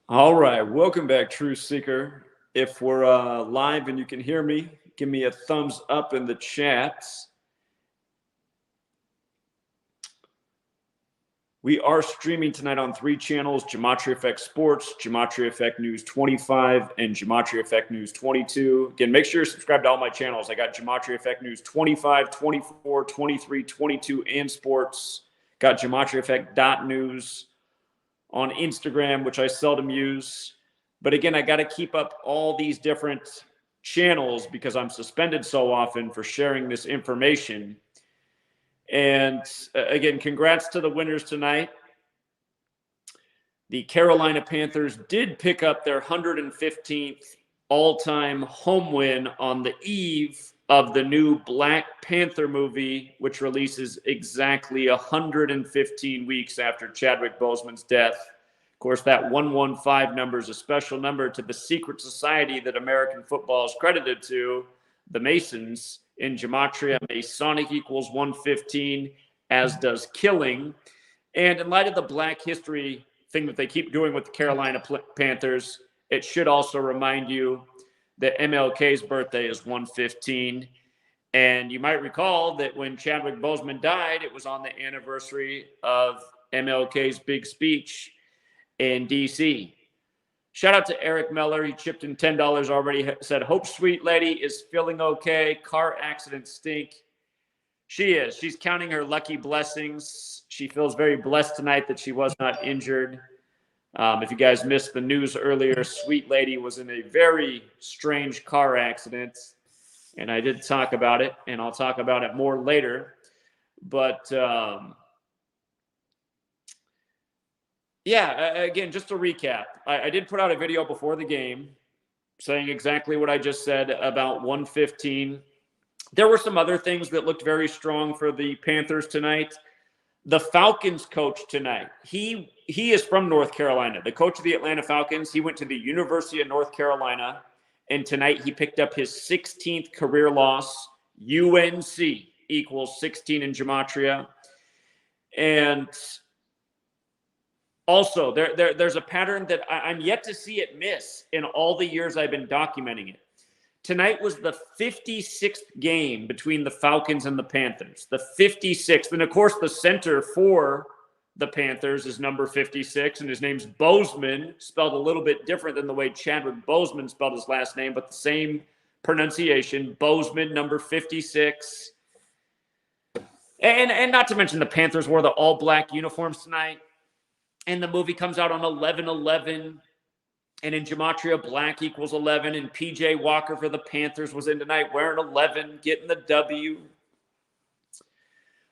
All right, welcome back, True Seeker. If we're live and you can hear me, give me a thumbs up in the chat. We are streaming tonight on 3 channels: Gematria Effect Sports, Gematria Effect News 25, and Gematria Effect News 22. Again, make sure you're subscribed to all my channels. I got Gematria Effect News 25, 24, 23, 22, and Sports. Got Gematria Effect News on Instagram, which I seldom use. But again, I got to keep up all these different channels because I'm suspended so often for sharing this information. And again, congrats to the winners tonight. The Carolina Panthers did pick up their 115th all-time home win on the eve of the new Black Panther movie, which releases exactly 115 weeks after Chadwick Boseman's death. Of course, that 115 number is a special number to the secret society that American football is credited to, the Masons. In Gematria, Masonic equals 115, as does killing. And in light of the Black history thing that they keep doing with the Carolina Panthers, it should also remind you that MLK's birthday is 115. And you might recall that when Chadwick Boseman died, it was on the anniversary of MLK's big speech in D.C. Shout out to Eric Meller. He chipped in $10 already. Said, hope sweet lady is feeling okay. Car accidents stink. She is. She's counting her lucky blessings. She feels very blessed tonight that she was not injured. If you guys missed the news earlier, sweet lady was in a very strange car accident. And I did talk about it, and I'll talk about it more later. But yeah, again, just to recap, I did put out a video before the game saying exactly what I just said about 115. There were some other things that looked very strong for the Panthers tonight. The Falcons coach tonight, he is from North Carolina. The coach of the Atlanta Falcons, he went to the University of North Carolina, and tonight he picked up his 16th career loss. UNC equals 16 in Gematria. And also, there's a pattern that I'm yet to see it miss in all the years I've been documenting it. Tonight was the 56th game between the Falcons and the Panthers. The 56th. And, of course, the center for the Panthers is number 56, and his name's Boseman, spelled a little bit different than the way Chadwick Boseman spelled his last name, but the same pronunciation. Boseman, number 56. And not to mention the Panthers wore the all-black uniforms tonight. And the movie comes out on 11/11. And in Gematria, black equals 11. And P.J. Walker for the Panthers was in tonight wearing 11, getting the W.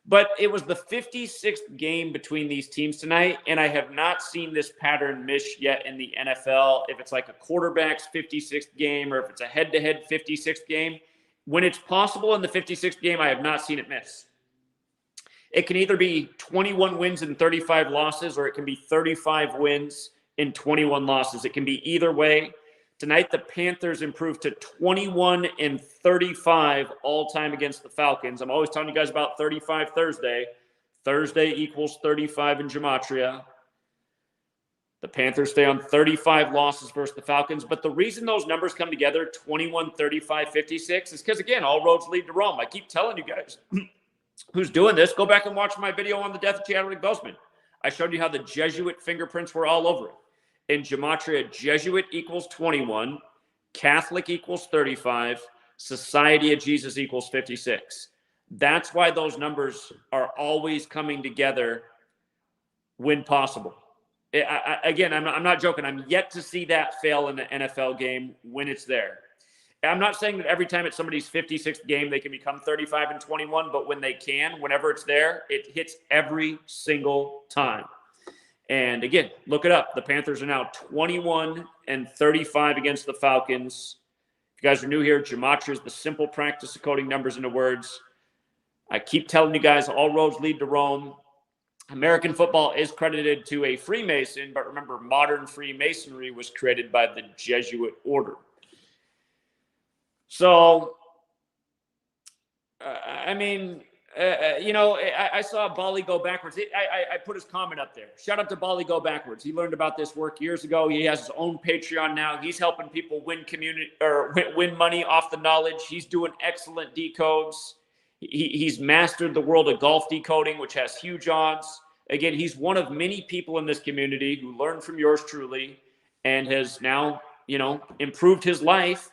But it was the 56th game between these teams tonight, and I have not seen this pattern miss yet in the NFL. If it's like a quarterback's 56th game or if it's a head-to-head 56th game, when it's possible in the 56th game, I have not seen it miss. It can either be 21 wins and 35 losses, or it can be 35 wins and 21 losses. It can be either way. Tonight, the Panthers improved to 21 and 35 all-time against the Falcons. I'm always telling you guys about 35 Thursday. Thursday equals 35 in Gematria. The Panthers stay on 35 losses versus the Falcons. But the reason those numbers come together, 21, 35, 56, is because, again, all roads lead to Rome. I keep telling you guys who's doing this, go back and watch my video on the death of Chadwick Boseman. I showed you how the Jesuit fingerprints were all over it. In Gematria, Jesuit equals 21, Catholic equals 35, Society of Jesus equals 56. That's why those numbers are always coming together when possible. Again, I'm not joking. I'm yet to see that fail in the NFL game when it's there. I'm not saying that every time it's somebody's 56th game, they can become 35 and 21, but when they can, whenever it's there, it hits every single time. And again, look it up. The Panthers are now 21 and 35 against the Falcons. If you guys are new here, Gematria is the simple practice of coding numbers into words. I keep telling you guys, all roads lead to Rome. American football is credited to a Freemason, but remember, modern Freemasonry was created by the Jesuit order. So, I mean, I saw Bali go backwards. I put his comment up there. Shout out to Bali go backwards. He learned about this work years ago. He has his own Patreon now. He's helping people win money off the knowledge. He's doing excellent decodes. He's mastered the world of golf decoding, which has huge odds. Again, he's one of many people in this community who learned from yours truly and has now, improved his life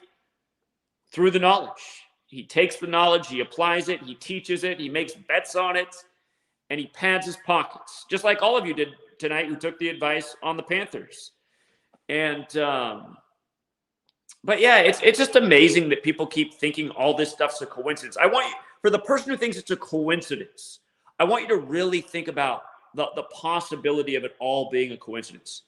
through the knowledge. He takes the knowledge, he applies it, he teaches it, he makes bets on it, and he pads his pockets, just like all of you did tonight who took the advice on the Panthers. And, but yeah, it's just amazing that people keep thinking all this stuff's a coincidence. For the person who thinks it's a coincidence, I want you to really think about the possibility of it all being a coincidence.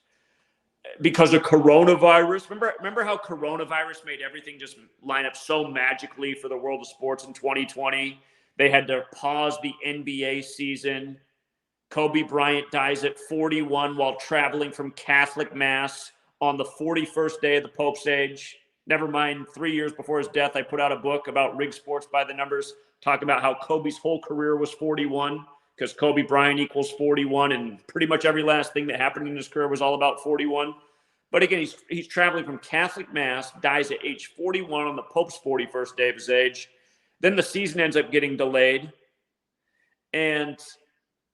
Because of coronavirus. Remember how coronavirus made everything just line up so magically for the world of sports in 2020? They had to pause the NBA season. Kobe Bryant dies at 41 while traveling from Catholic Mass on the 41st day of the Pope's age. Never mind, 3 years before his death, I put out a book about rigged sports by the numbers, talking about how Kobe's whole career was 41. Because Kobe Bryant equals 41, and pretty much every last thing that happened in his career was all about 41. But again, he's traveling from Catholic Mass, dies at age 41 on the Pope's 41st day of his age. Then the season ends up getting delayed. And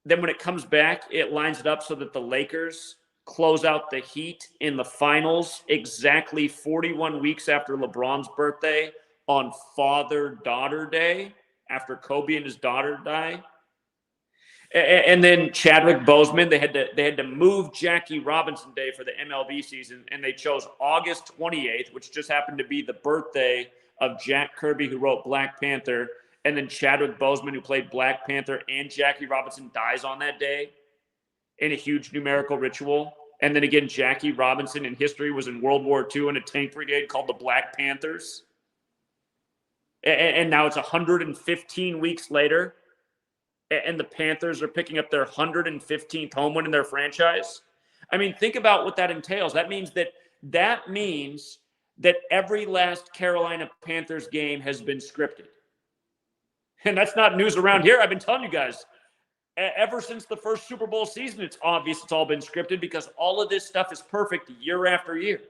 then when it comes back, it lines it up so that the Lakers close out the Heat in the finals exactly 41 weeks after LeBron's birthday on Father-Daughter Day, after Kobe and his daughter die. And then Chadwick Boseman, they had to move Jackie Robinson Day for the MLB season, and they chose August 28th, which just happened to be the birthday of Jack Kirby, who wrote Black Panther. And then Chadwick Boseman, who played Black Panther, and Jackie Robinson dies on that day in a huge numerical ritual. And then again, Jackie Robinson in history was in World War II in a tank brigade called the Black Panthers. And now it's 115 weeks later, and the Panthers are picking up their 115th home win in their franchise. I mean, think about what that entails. That means that every last Carolina Panthers game has been scripted. And that's not news around here. I've been telling you guys, ever since the first Super Bowl season, it's obvious it's all been scripted, because all of this stuff is perfect year after year.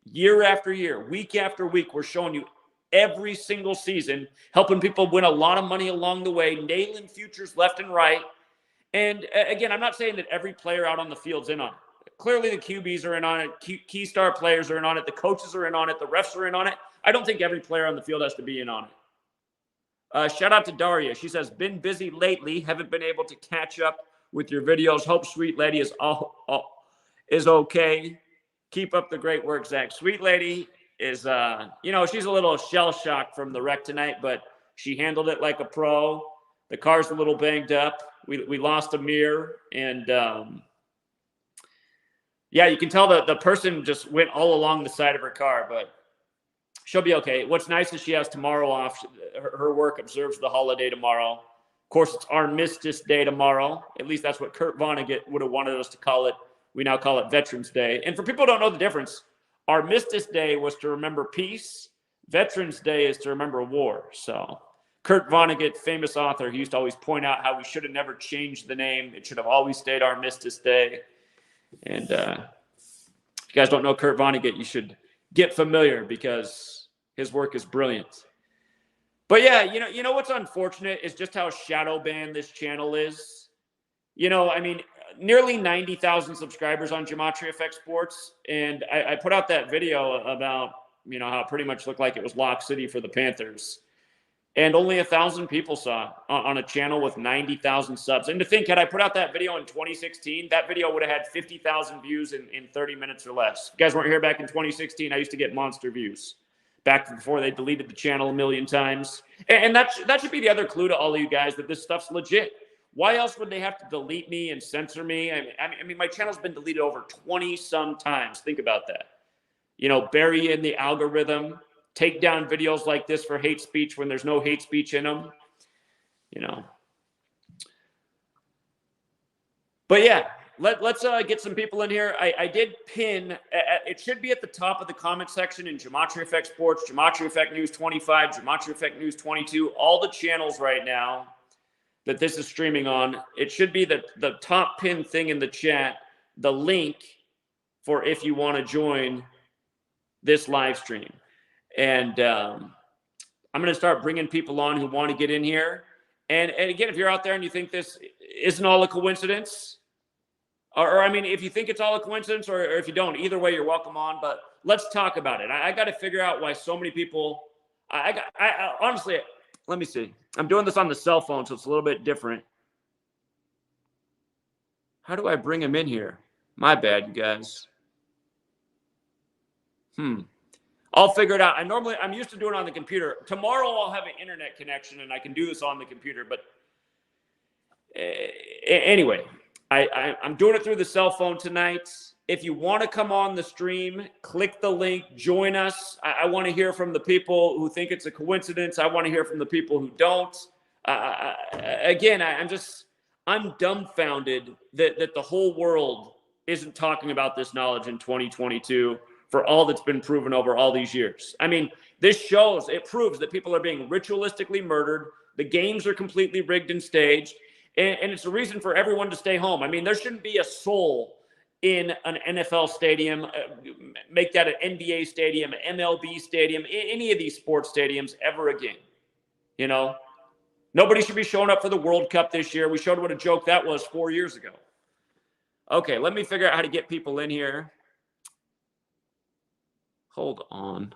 Year after year, week after week, we're showing you every single season, helping people win a lot of money along the way, nailing futures left and right. And again, I'm not saying that every player out on the field's in on it. Clearly the QBs are in on it. Key star players are in on it. The coaches are in on it. The refs are in on it. I don't think every player on the field has to be in on it. Shout out to Daria. She says, been busy lately. Haven't been able to catch up with your videos. Hope Sweet Lady is okay. Keep up the great work, Zach. Sweet Lady is, she's a little shell-shocked from the wreck tonight, but she handled it like a pro. The car's a little banged up. We lost a mirror, and you can tell the person just went all along the side of her car, but she'll be okay. What's nice is she has tomorrow off. Her work observes the holiday tomorrow. Of course, it's Armistice Day tomorrow. At least that's what Kurt Vonnegut would have wanted us to call it. We now call it Veterans Day. And for people who don't know the difference, Armistice Day was to remember peace. Veterans Day is to remember war. So Kurt Vonnegut, famous author, he used to always point out how we should have never changed the name. It should have always stayed Armistice Day. And if you guys don't know Kurt Vonnegut, you should get familiar, because his work is brilliant. But yeah, you know what's unfortunate is just how shadow banned this channel is. Nearly 90,000 subscribers on Gematria Effect Sports. And I put out that video about, how it pretty much looked like it was Lock City for the Panthers. And only 1,000 people saw it on a channel with 90,000 subs. And to think, had I put out that video in 2016, that video would have had 50,000 views in 30 minutes or less. If you guys weren't here back in 2016, I used to get monster views back before they deleted the channel a million times. And that should be the other clue to all of you guys, that this stuff's legit. Why else would they have to delete me and censor me? I mean, my channel's been deleted over 20-some times. Think about that. Bury you in the algorithm, take down videos like this for hate speech when there's no hate speech in them. But yeah, let's get some people in here. I did pin, it should be at the top of the comment section in Gematria Effect Sports, Gematria Effect News 25, Gematria Effect News 22, all the channels right now. that this is streaming on. It should be the top pin thing in the chat, the link for if you want to join this live stream. And I'm going to start bringing people on who want to get in here. And again, if you're out there and you think this isn't all a coincidence, or I mean, if you think it's all a coincidence, or if you don't, either way, you're welcome on. But let's talk about it. I got to figure out why so many people. I honestly, let me see. I'm doing this on the cell phone, so it's a little bit different. How do I bring him in here? My bad, you guys. I'll figure it out. I'm used to doing it on the computer. Tomorrow I'll have an internet connection and I can do this on the computer. But anyway, I'm doing it through the cell phone tonight. If you want to come on the stream, click the link, join us. I want to hear from the people who think it's a coincidence. I want to hear from the people who don't. Again, I'm dumbfounded that the whole world isn't talking about this knowledge in 2022 for all that's been proven over all these years. I mean, it proves that people are being ritualistically murdered. The games are completely rigged and staged. And it's a reason for everyone to stay home. I mean, there shouldn't be a soul in an NFL stadium, make that an NBA stadium, MLB stadium, any of these sports stadiums ever again. You know, nobody should be showing up for the World Cup this year. We showed what a joke that was 4 years ago. Okay, let me figure out how to get people in here. Hold on.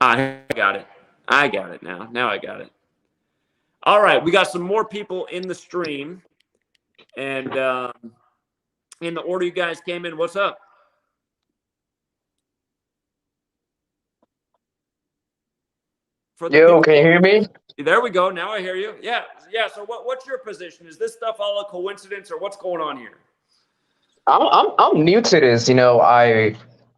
I got it. I got it now. Now I got it. All right, we got some more people in the stream. And in the order you guys came in, what's up? Yo, can you hear me? There we go. Now I hear you. Yeah. So what's your position? Is this stuff all a coincidence, or what's going on here? I'm new to this.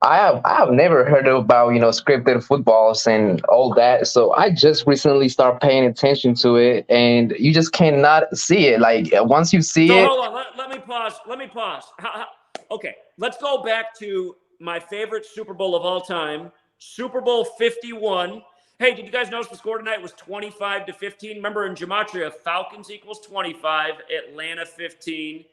I have never heard about scripted footballs and all that. So I just recently started paying attention to it, and you just cannot see it. Like once you see it. Hold on. Let me pause. Okay, let's go back to my favorite Super Bowl of all time, Super Bowl 51. Hey, did you guys notice the score tonight was 25-15? Remember in Gematria, Falcons equals 25, Atlanta 15.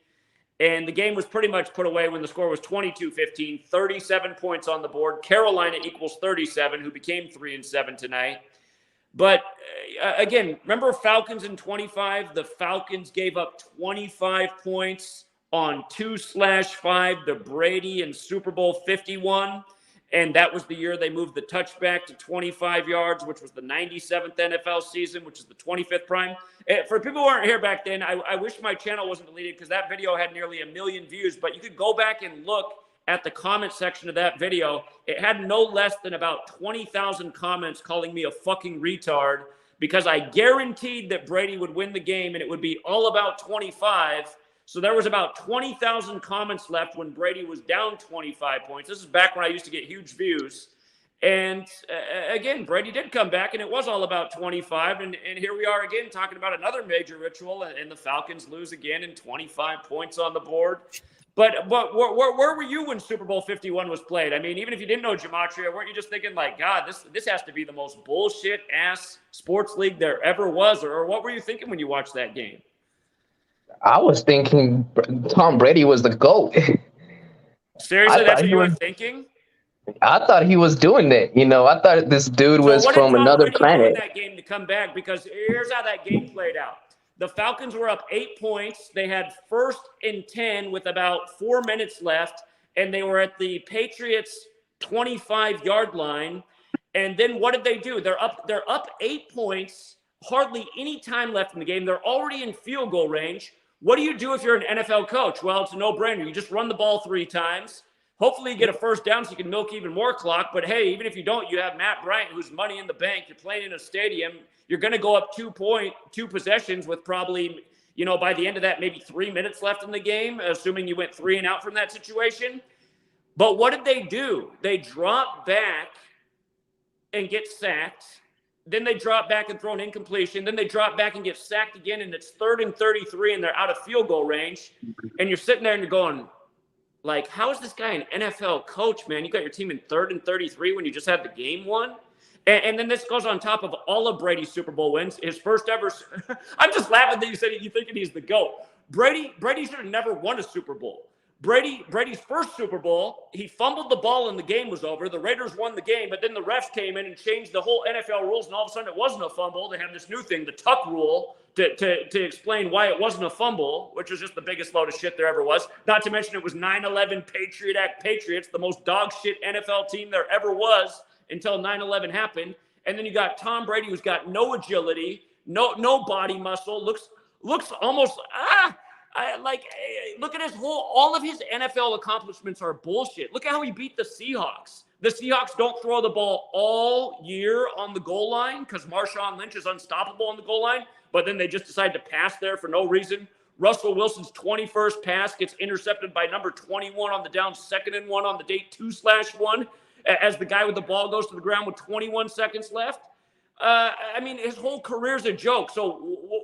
And the game was pretty much put away when the score was 22-15, 37 points on the board. Carolina equals 37, who became 3-7 tonight. But again, remember Falcons in 25? The Falcons gave up 25 points on 2/5 to Brady in Super Bowl 51. And that was the year they moved the touchback to 25 yards, which was the 97th NFL season, which is the 25th prime. For people who aren't here back then, I wish my channel wasn't deleted because that video had nearly 1 million views. But you could go back and look at the comment section of that video. It had no less than about 20,000 comments calling me a fucking retard because I guaranteed that Brady would win the game and it would be all about 25. So there was about 20,000 comments left when Brady was down 25 points. This is back when I used to get huge views. And again, Brady did come back, and it was all about 25. And here we are again talking about another major ritual, and the Falcons lose again and 25 points on the board. But where were you when Super Bowl 51 was played? I mean, even if you didn't know Gematria, weren't you just thinking like, God, this has to be the most bullshit-ass sports league there ever was? Or what were you thinking when you watched that game? I was thinking Tom Brady was the GOAT. Seriously, that's what you were thinking? I thought he was doing that. I thought this dude was from another planet. What did Tom Brady do in that game to come back? Because here's how that game played out. The Falcons were up 8 points. They had 1st and 10 with about 4 minutes left, and they were at the Patriots' 25-yard line. And then what did they do? They're up 8 points, hardly any time left in the game. They're already in field goal range. What do you do if you're an NFL coach? Well, it's a no-brainer. You just run the ball 3 times. Hopefully you get a first down so you can milk even more clock. But, hey, even if you don't, you have Matt Bryant, who's money in the bank. You're playing in a stadium. You're going to go up 2 possessions with probably, by the end of that, maybe 3 minutes left in the game, assuming you went 3 and out from that situation. But what did they do? They dropped back and get sacked. Then they drop back and throw an incompletion. Then they drop back and get sacked again, and it's 3rd and 33, and they're out of field goal range. And you're sitting there and you're going, like, how is this guy an NFL coach, man? You got your team in 3rd and 33 when you just had the game won? And then this goes on top of all of Brady's Super Bowl wins. His first ever. I'm just laughing that you said you thinking he's the GOAT. Brady should have never won a Super Bowl. Brady's first Super Bowl, he fumbled the ball and the game was over. The Raiders won the game, but then the refs came in and changed the whole NFL rules, and all of a sudden it wasn't a fumble. They have this new thing, the tuck rule, to explain why it wasn't a fumble, which was just the biggest load of shit there ever was. Not to mention it was 9/11 Patriot Act Patriots, the most dog shit NFL team there ever was until 9/11 happened. And then you got Tom Brady, who's got no agility, no body muscle, looks almost look at all of his NFL accomplishments are bullshit. Look at how he beat the Seahawks. The Seahawks don't throw the ball all year on the goal line because Marshawn Lynch is unstoppable on the goal line, but then they just decide to pass there for no reason. Russell Wilson's 21st pass gets intercepted by number 21 on the down 2nd and 1 on the date 2/1 as the guy with the ball goes to the ground with 21 seconds left. His whole career's a joke. So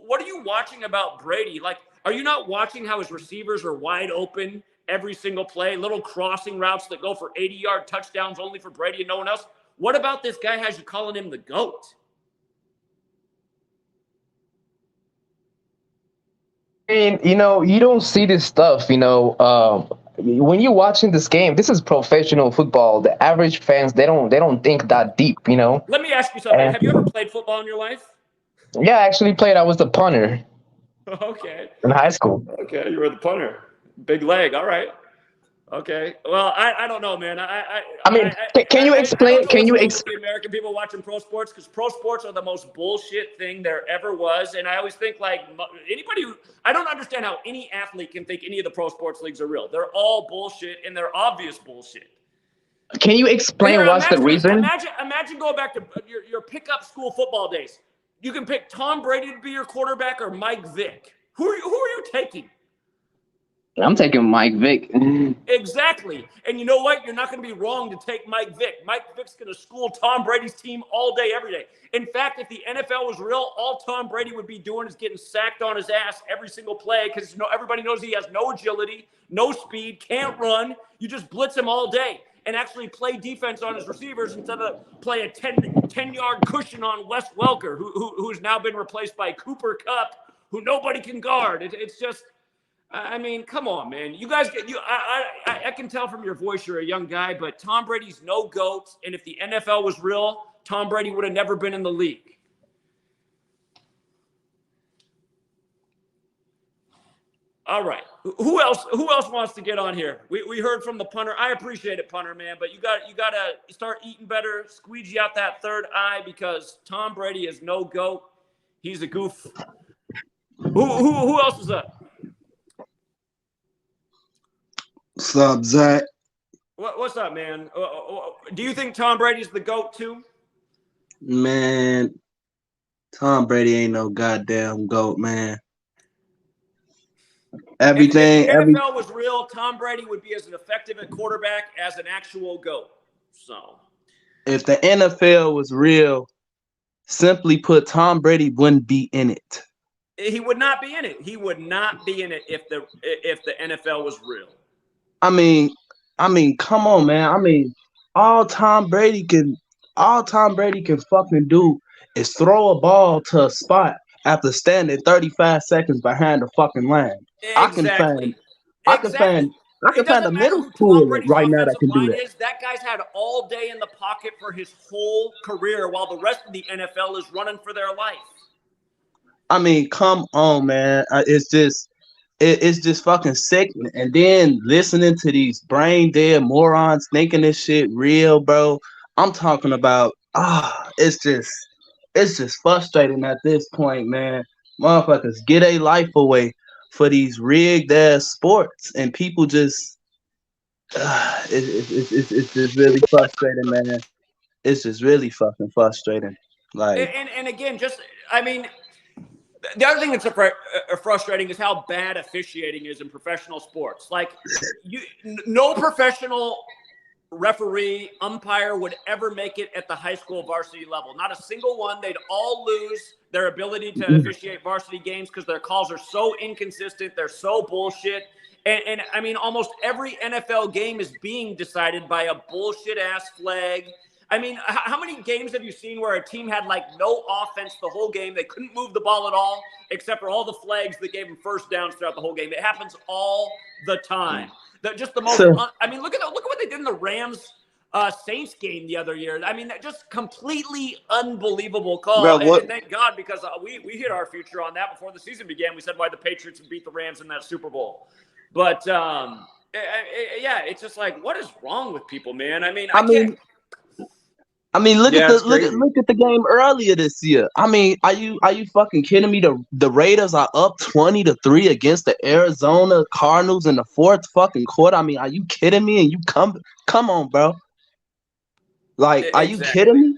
what are you watching about Brady? Like, are you not watching how his receivers are wide open every single play, little crossing routes that go for 80-yard touchdowns only for Brady and no one else? What about this guy has you calling him the GOAT? And you don't see this stuff. When you're watching this game, this is professional football. The average fans, they don't think that deep. Let me ask you something. Have you ever played football in your life? Yeah, I actually played. I was the punter. Okay. In high school. Okay, you were the punter. Big leg. All right. Okay. Well, I don't know, man. Can you explain? Can you explain the American people watching pro sports? Because pro sports are the most bullshit thing there ever was. And I always think I don't understand how any athlete can think any of the pro sports leagues are real. They're all bullshit, and they're obvious bullshit. Can you explain what's the reason? Imagine going back to your pickup school football days. You can pick Tom Brady to be your quarterback or Mike Vick. Who are you taking? I'm taking Mike Vick. Exactly. And you know what? You're not going to be wrong to take Mike Vick. Mike Vick's going to school Tom Brady's team all day, every day. In fact, if the NFL was real, all Tom Brady would be doing is getting sacked on his ass every single play because everybody knows he has no agility, no speed, can't run. You just blitz him all day and actually play defense on his receivers instead of play a 10-yard cushion on Wes Welker, who's now been replaced by Cooper Kupp, who nobody can guard. It's just... come on, man. You guys I can tell from your voice you're a young guy, but Tom Brady's no GOAT. And if the NFL was real, Tom Brady would have never been in the league. All right. Who else wants to get on here? We heard from the punter. I appreciate it, punter, man, but you got to start eating better, squeegee out that third eye because Tom Brady is no GOAT. He's a goof. Who else is up? What's up, Zach? What's up, man? Do you think Tom Brady's the GOAT too? Man, Tom Brady ain't no goddamn GOAT, man. If the NFL was real, Tom Brady would be as effective at quarterback as an actual GOAT. So, if the NFL was real, simply put, Tom Brady wouldn't be in it. He would not be in it. He would not be in it if the NFL was real. I mean, come on, man. All Tom Brady can fucking do is throw a ball to a spot after standing 35 seconds behind the fucking line. Exactly. I can find a middle schooler right now that can do that. That guy's had all day in the pocket for his whole career while the rest of the NFL is running for their life. Come on, man. It's just fucking sick. And then listening to these brain dead morons thinking this shit real, bro. I'm talking about, it's just frustrating at this point, man. Motherfuckers get a life away for these rigged ass sports, and people just, it's just really frustrating, man. It's just really fucking frustrating. And again, the other thing that's frustrating is how bad officiating is in professional sports. No professional referee, umpire would ever make it at the high school varsity level. Not a single one. They'd all lose their ability to officiate varsity games because their calls are so inconsistent. They're so bullshit. And almost every NFL game is being decided by a bullshit-ass flag. I mean, how many games have you seen where a team had like no offense the whole game? They couldn't move the ball at all, except for all the flags that gave them first downs throughout the whole game. It happens all the time. Just the most. I mean, look at what they did in the Rams Saints game the other year. I mean, just completely unbelievable call. Well, and thank God, because we hit our future on that before the season began. We said why the Patriots would beat the Rams in that Super Bowl. But yeah, it's just like, what is wrong with people, man? I mean, look at the game earlier this year. I mean, are you fucking kidding me? The Raiders are up 20-3 against the Arizona Cardinals in the fourth fucking quarter. I mean, are you kidding me? And you come on, bro. Like, are you kidding me?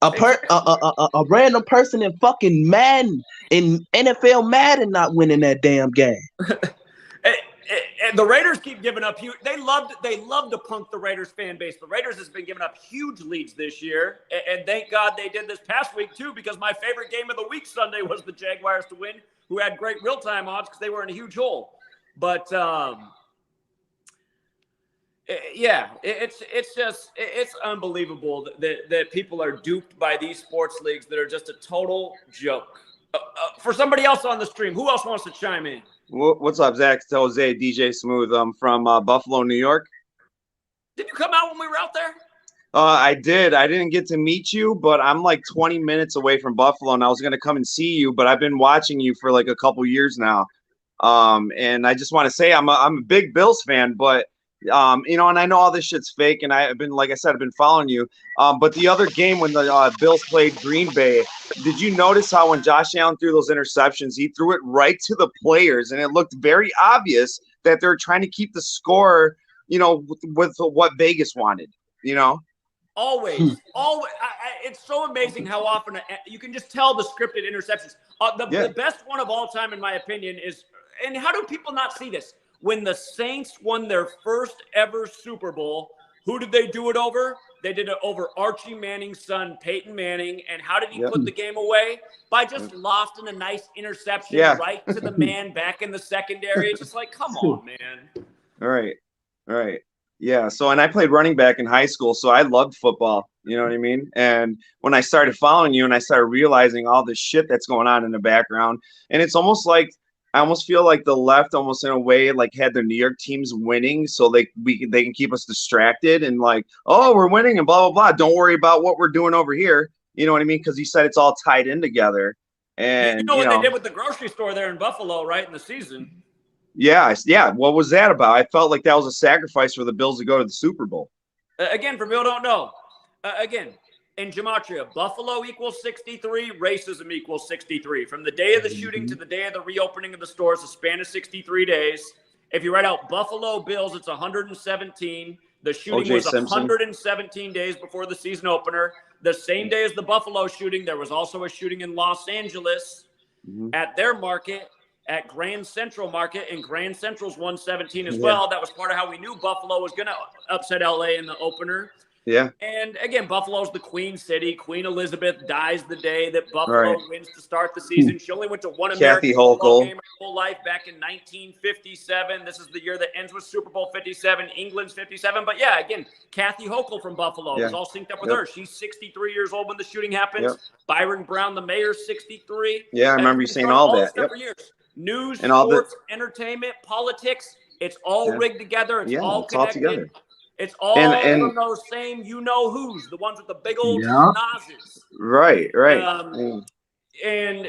A random person in fucking Madden, in NFL Madden, not winning that damn game. And the Raiders keep giving up huge. They love to punk the Raiders fan base. The Raiders has been giving up huge leads this year, and thank God they did this past week too, because my favorite game of the week Sunday was the Jaguars to win, who had great real-time odds because they were in a huge hole. But yeah, it's unbelievable that people are duped by these sports leagues that are just a total joke. For somebody else on the stream, who else wants to chime in? What's up, Zach? It's Jose, DJ Smooth. I'm from Buffalo, New York. Did you come out when we were out there? I did. I didn't get to meet you, but I'm like 20 minutes away from Buffalo, and I was going to come and see you, but I've been watching you for like a couple years now. And I just want to say I'm a big Bills fan, but you know, and I know all this shit's fake, and I've been, like I said, I've been following you. But the other game when the Bills played Green Bay, did you notice how when Josh Allen threw those interceptions, he threw it right to the players, and it looked very obvious that they're trying to keep the score, you know, with what Vegas wanted, you know? Always. It's so amazing how often you can just tell the scripted interceptions. The best one of all time, in my opinion, is, and how do people not see this? When the Saints won their first ever Super Bowl, who did they do it over? They did it over Archie Manning's son, Peyton Manning. And how did he put the game away? By just lofting a nice interception right to the man back in the secondary. It's just like, come on, man. All right. Yeah. So, and I played running back in high school, so I loved football. You know what I mean? And when I started following you and I started realizing all this shit that's going on in the background, and it's almost like, I almost feel like the left almost in a way like had the New York teams winning so they can keep us distracted and like, oh, we're winning and blah, blah, blah. Don't worry about what we're doing over here. You know what I mean? Because you said it's all tied in together. And you know what they did with the grocery store there in Buffalo, right, in the season? Yeah. What was that about? I felt like that was a sacrifice for the Bills to go to the Super Bowl. Again, for people who don't know, in Gematria, Buffalo equals 63, racism equals 63. From the day of the shooting to the day of the reopening of the stores, a span of 63 days. If you write out Buffalo Bills, it's 117. The shooting was 117 days before the season opener. The same day as the Buffalo shooting, there was also a shooting in Los Angeles at their market, at Grand Central Market, and Grand Central's 117 as well. That was part of how we knew Buffalo was going to upset LA in the opener. Yeah. And again, Buffalo's the Queen City. Queen Elizabeth dies the day that Buffalo wins to start the season. She only went to one American football game her whole life back in 1957. This is the year that ends with Super Bowl 57, England's 57. But yeah, again, Kathy Hochul from Buffalo was all synced up with her. She's 63 years old when the shooting happens. Byron Brown, the mayor's 63. Yeah, I remember you saying all that. For years. News, and sports, entertainment, politics, it's all rigged together. It's all connected. All together. It's all from those same you-know-who's, the ones with the big old schnozzes. Right. And,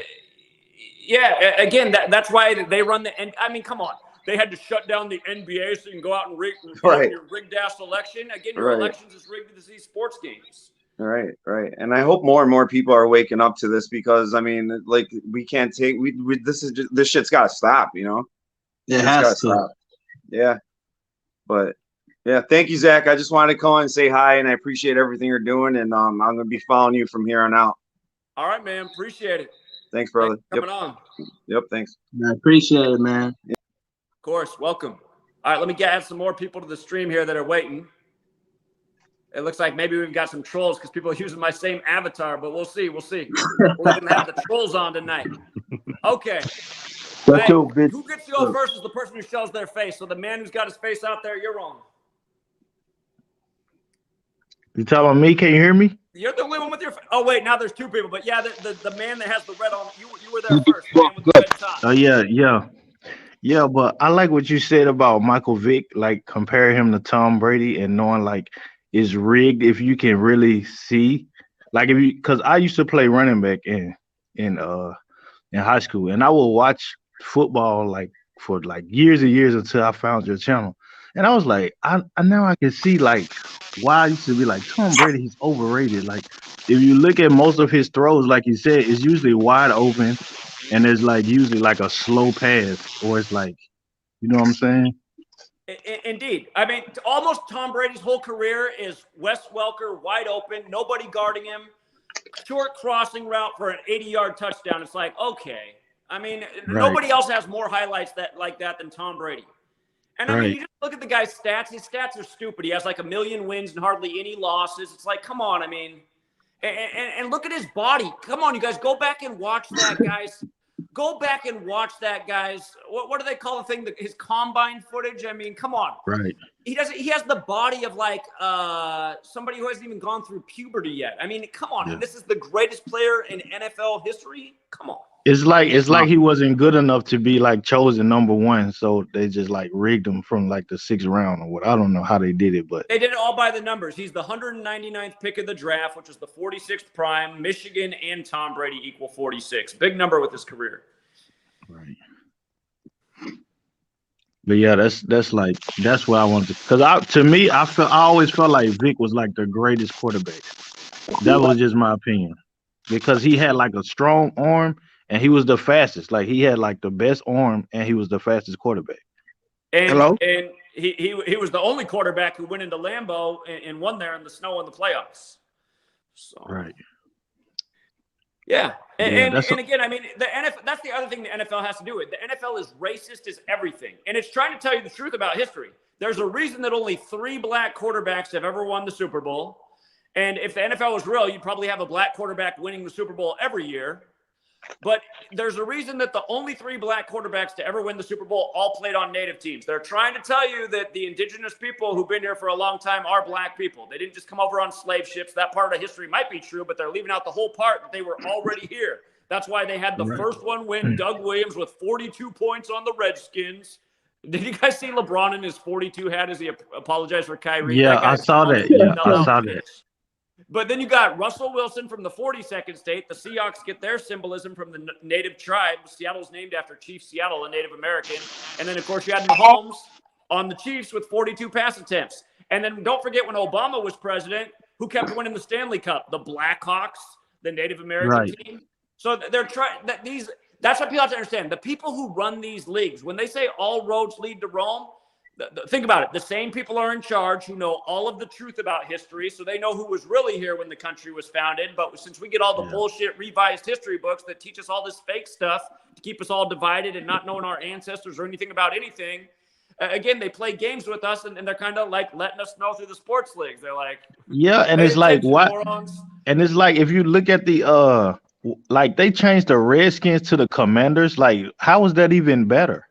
yeah, again, that's why they run the – I mean, come on. They had to shut down the NBA so you can go out and rig your rigged-ass election. Again, your elections is rigged to these sports games. Right. And I hope more and more people are waking up to this because, I mean, like, we can't take – this shit's got to stop, you know? It has to. Stop. Yeah. But – yeah, thank you, Zach. I just wanted to call and say hi, and I appreciate everything you're doing, and I'm going to be following you from here on out. All right, man. Appreciate it. Thanks, brother. Thanks for coming on. Yep, thanks. I appreciate it, man. Of course. Welcome. All right, let me add some more people to the stream here that are waiting. It looks like maybe we've got some trolls because people are using my same avatar, but we'll see. We're going to have the trolls on tonight. Okay. Hey, who gets to go first is the person who shows their face. So the man who's got his face out there, you're wrong. You talking about me? Can you hear me? You're the only one with your. Oh wait, now there's two people. But yeah, the man that has the red on. You were there first. The man with the red top. Oh yeah. But I like what you said about Michael Vick, like compare him to Tom Brady and knowing like it's rigged if you can really see, like if you because I used to play running back in in high school, and I would watch football like for like years and years until I found your channel, and I was like, I now I can see like why I used to be like Tom Brady, he's overrated. Like if you look at most of his throws, like you said, it's usually wide open, and there's like usually like a slow pass, or it's like, you know what I'm saying? Indeed. I mean, almost Tom Brady's whole career is Wes Welker, wide open, nobody guarding him, short crossing route for an 80-yard touchdown. It's like, okay. I mean, Right, nobody else has more highlights like that than Tom Brady. And I mean, right. you just look at the guy's stats. His stats are stupid. He has like 1 million wins and hardly any losses. It's like, come on. I mean, and look at his body. Come on, you guys, go back and watch that guy's. Go back and watch that guy's. What do they call the thing? His combine footage. I mean, come on. Right. He doesn't. He has the body of like somebody who hasn't even gone through puberty yet. I mean, come on. Yeah. And this is the greatest player in NFL history. Come on. It's like he wasn't good enough to be like chosen number one, so they just like rigged him from like the 6th round or what. I don't know how they did it, but They did it all by the numbers. He's the 199th pick of the draft, which is the 46th prime. Michigan and Tom Brady equal 46. Big number with his career. right. But yeah, that's like that's what I wanted to, because to me I always felt like Vic was like the greatest quarterback. That was just my opinion because he had like a strong arm and he was the fastest. Like he had like the best arm and he was the fastest quarterback. And he was the only quarterback who went into Lambeau and won there in the snow in the playoffs. So Right. yeah. Yeah, And again, I mean, the NFL, that's the other thing the NFL has to do. The NFL is racist as everything. And it's trying to tell you the truth about history. There's a reason that only 3 black quarterbacks have ever won the Super Bowl. And if the NFL was real, you'd probably have a black quarterback winning the Super Bowl every year. But there's a reason that the only 3 black quarterbacks to ever win the Super Bowl all played on native teams. They're trying to tell you that the indigenous people who've been here for a long time are black people. They didn't just come over on slave ships. That part of history might be true, but they're leaving out the whole part that they were already here. That's why they had the first one win, Doug Williams, with 42 points on the Redskins. Did you guys see LeBron in his 42 hat as he apologized for Kyrie? Yeah, I saw that. Yeah, I saw that. But then you got Russell Wilson from the 42nd state. The Seahawks get their symbolism from the native tribe. Seattle's named after Chief Seattle, a Native American. And then, of course, you had Mahomes on the Chiefs with 42 pass attempts. And then don't forget when Obama was president, who kept winning the Stanley Cup? The Blackhawks, the Native American team. So they're trying that these. That's what people have to understand. The people who run these leagues, when they say all roads lead to Rome, think about it. The same people are in charge who know all of the truth about history, so they know who was really here when the country was founded. But since we get all the bullshit revised history books that teach us all this fake stuff to keep us all divided and not knowing our ancestors or anything about anything, again, they play games with us, and they're kind of like letting us know through the sports leagues. They're like, yeah, and it's like what? Morons. And it's like if you look at the like they changed the Redskins to the Commanders. Like, how is that even better?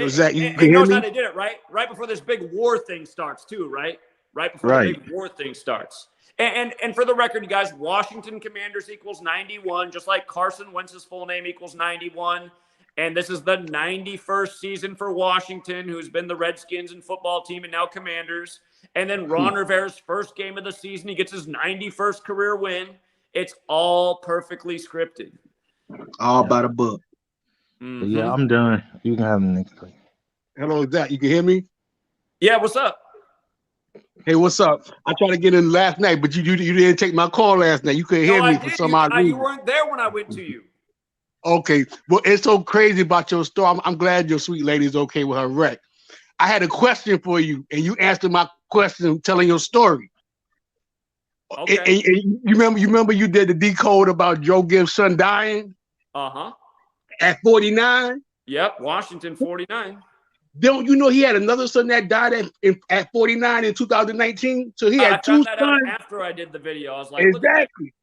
Zach, you can hear me? How they did it, right? Right before this big war thing starts, too, right? Right before the big war thing starts. And for the record, you guys, Washington Commanders equals 91, just like Carson Wentz's full name equals 91. And this is the 91st season for Washington, who's been the Redskins and football team and now Commanders. And then Ron Rivera's first game of the season, he gets his 91st career win. It's all perfectly scripted. All by the book. Mm-hmm. Yeah, I'm done. You can have the next play. Hello, Zach. You can hear me? Yeah, what's up? Hey, what's up? I tried to get in last night, but you didn't take my call last night. You couldn't hear me for some odd reason. You weren't there when I went to you. Okay. Well, it's so crazy about your story. I'm glad your sweet lady's okay with her wreck. I had a question for you, and you answered my question telling your story. Okay. And you remember you did the decode about Joe Gibbs' son dying? Uh-huh. At 49? Yep, Washington 49. Don't you know he had another son that died at 49 in 2019? So he had two sons. After I did the video, I was like, exactly.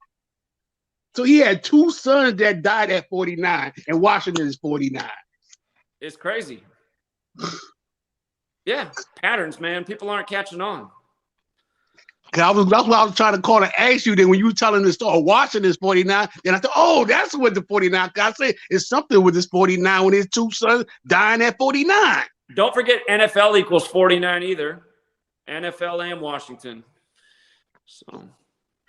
So he had 2 sons that died at 49, and Washington is 49. It's crazy. Yeah, patterns, man. People aren't catching on. That's what I was trying to call and ask you. Then when you were telling the story, Washington's 49, then I thought, oh, that's what the 49. I said it's something with this 49 when his two sons dying at 49. Don't forget NFL equals 49 either. NFL and Washington. So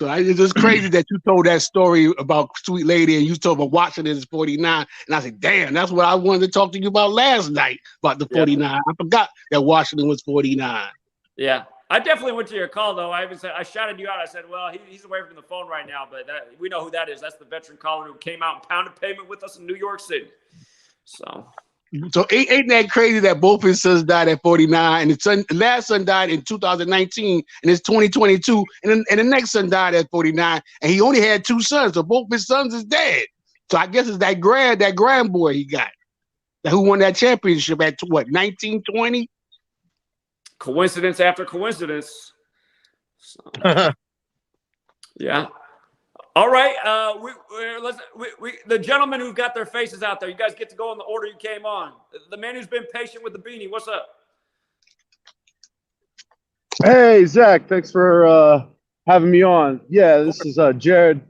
it's just crazy that you told that story about Sweet Lady and you told about Washington is 49. And I said, damn, that's what I wanted to talk to you about last night about the 49. Yep. I forgot that Washington was 49. Yeah. I definitely went to your call, though. I shouted you out. I said, well, he's away from the phone right now, but we know who that is. That's the veteran caller who came out and pounded pavement with us in New York City. So ain't that crazy that both his sons died at 49, and the last son died in 2019, and it's 2022, and the next son died at 49, and he only had two sons, so both his sons is dead. So I guess it's that grand boy he got, who won that championship at what, 19, 20? Coincidence after coincidence. So, yeah. All right. The gentlemen who've got their faces out there, you guys get to go in the order you came on. The man who's been patient with the beanie. What's up? Hey, Zach. Thanks for having me on. Yeah, this is Jared.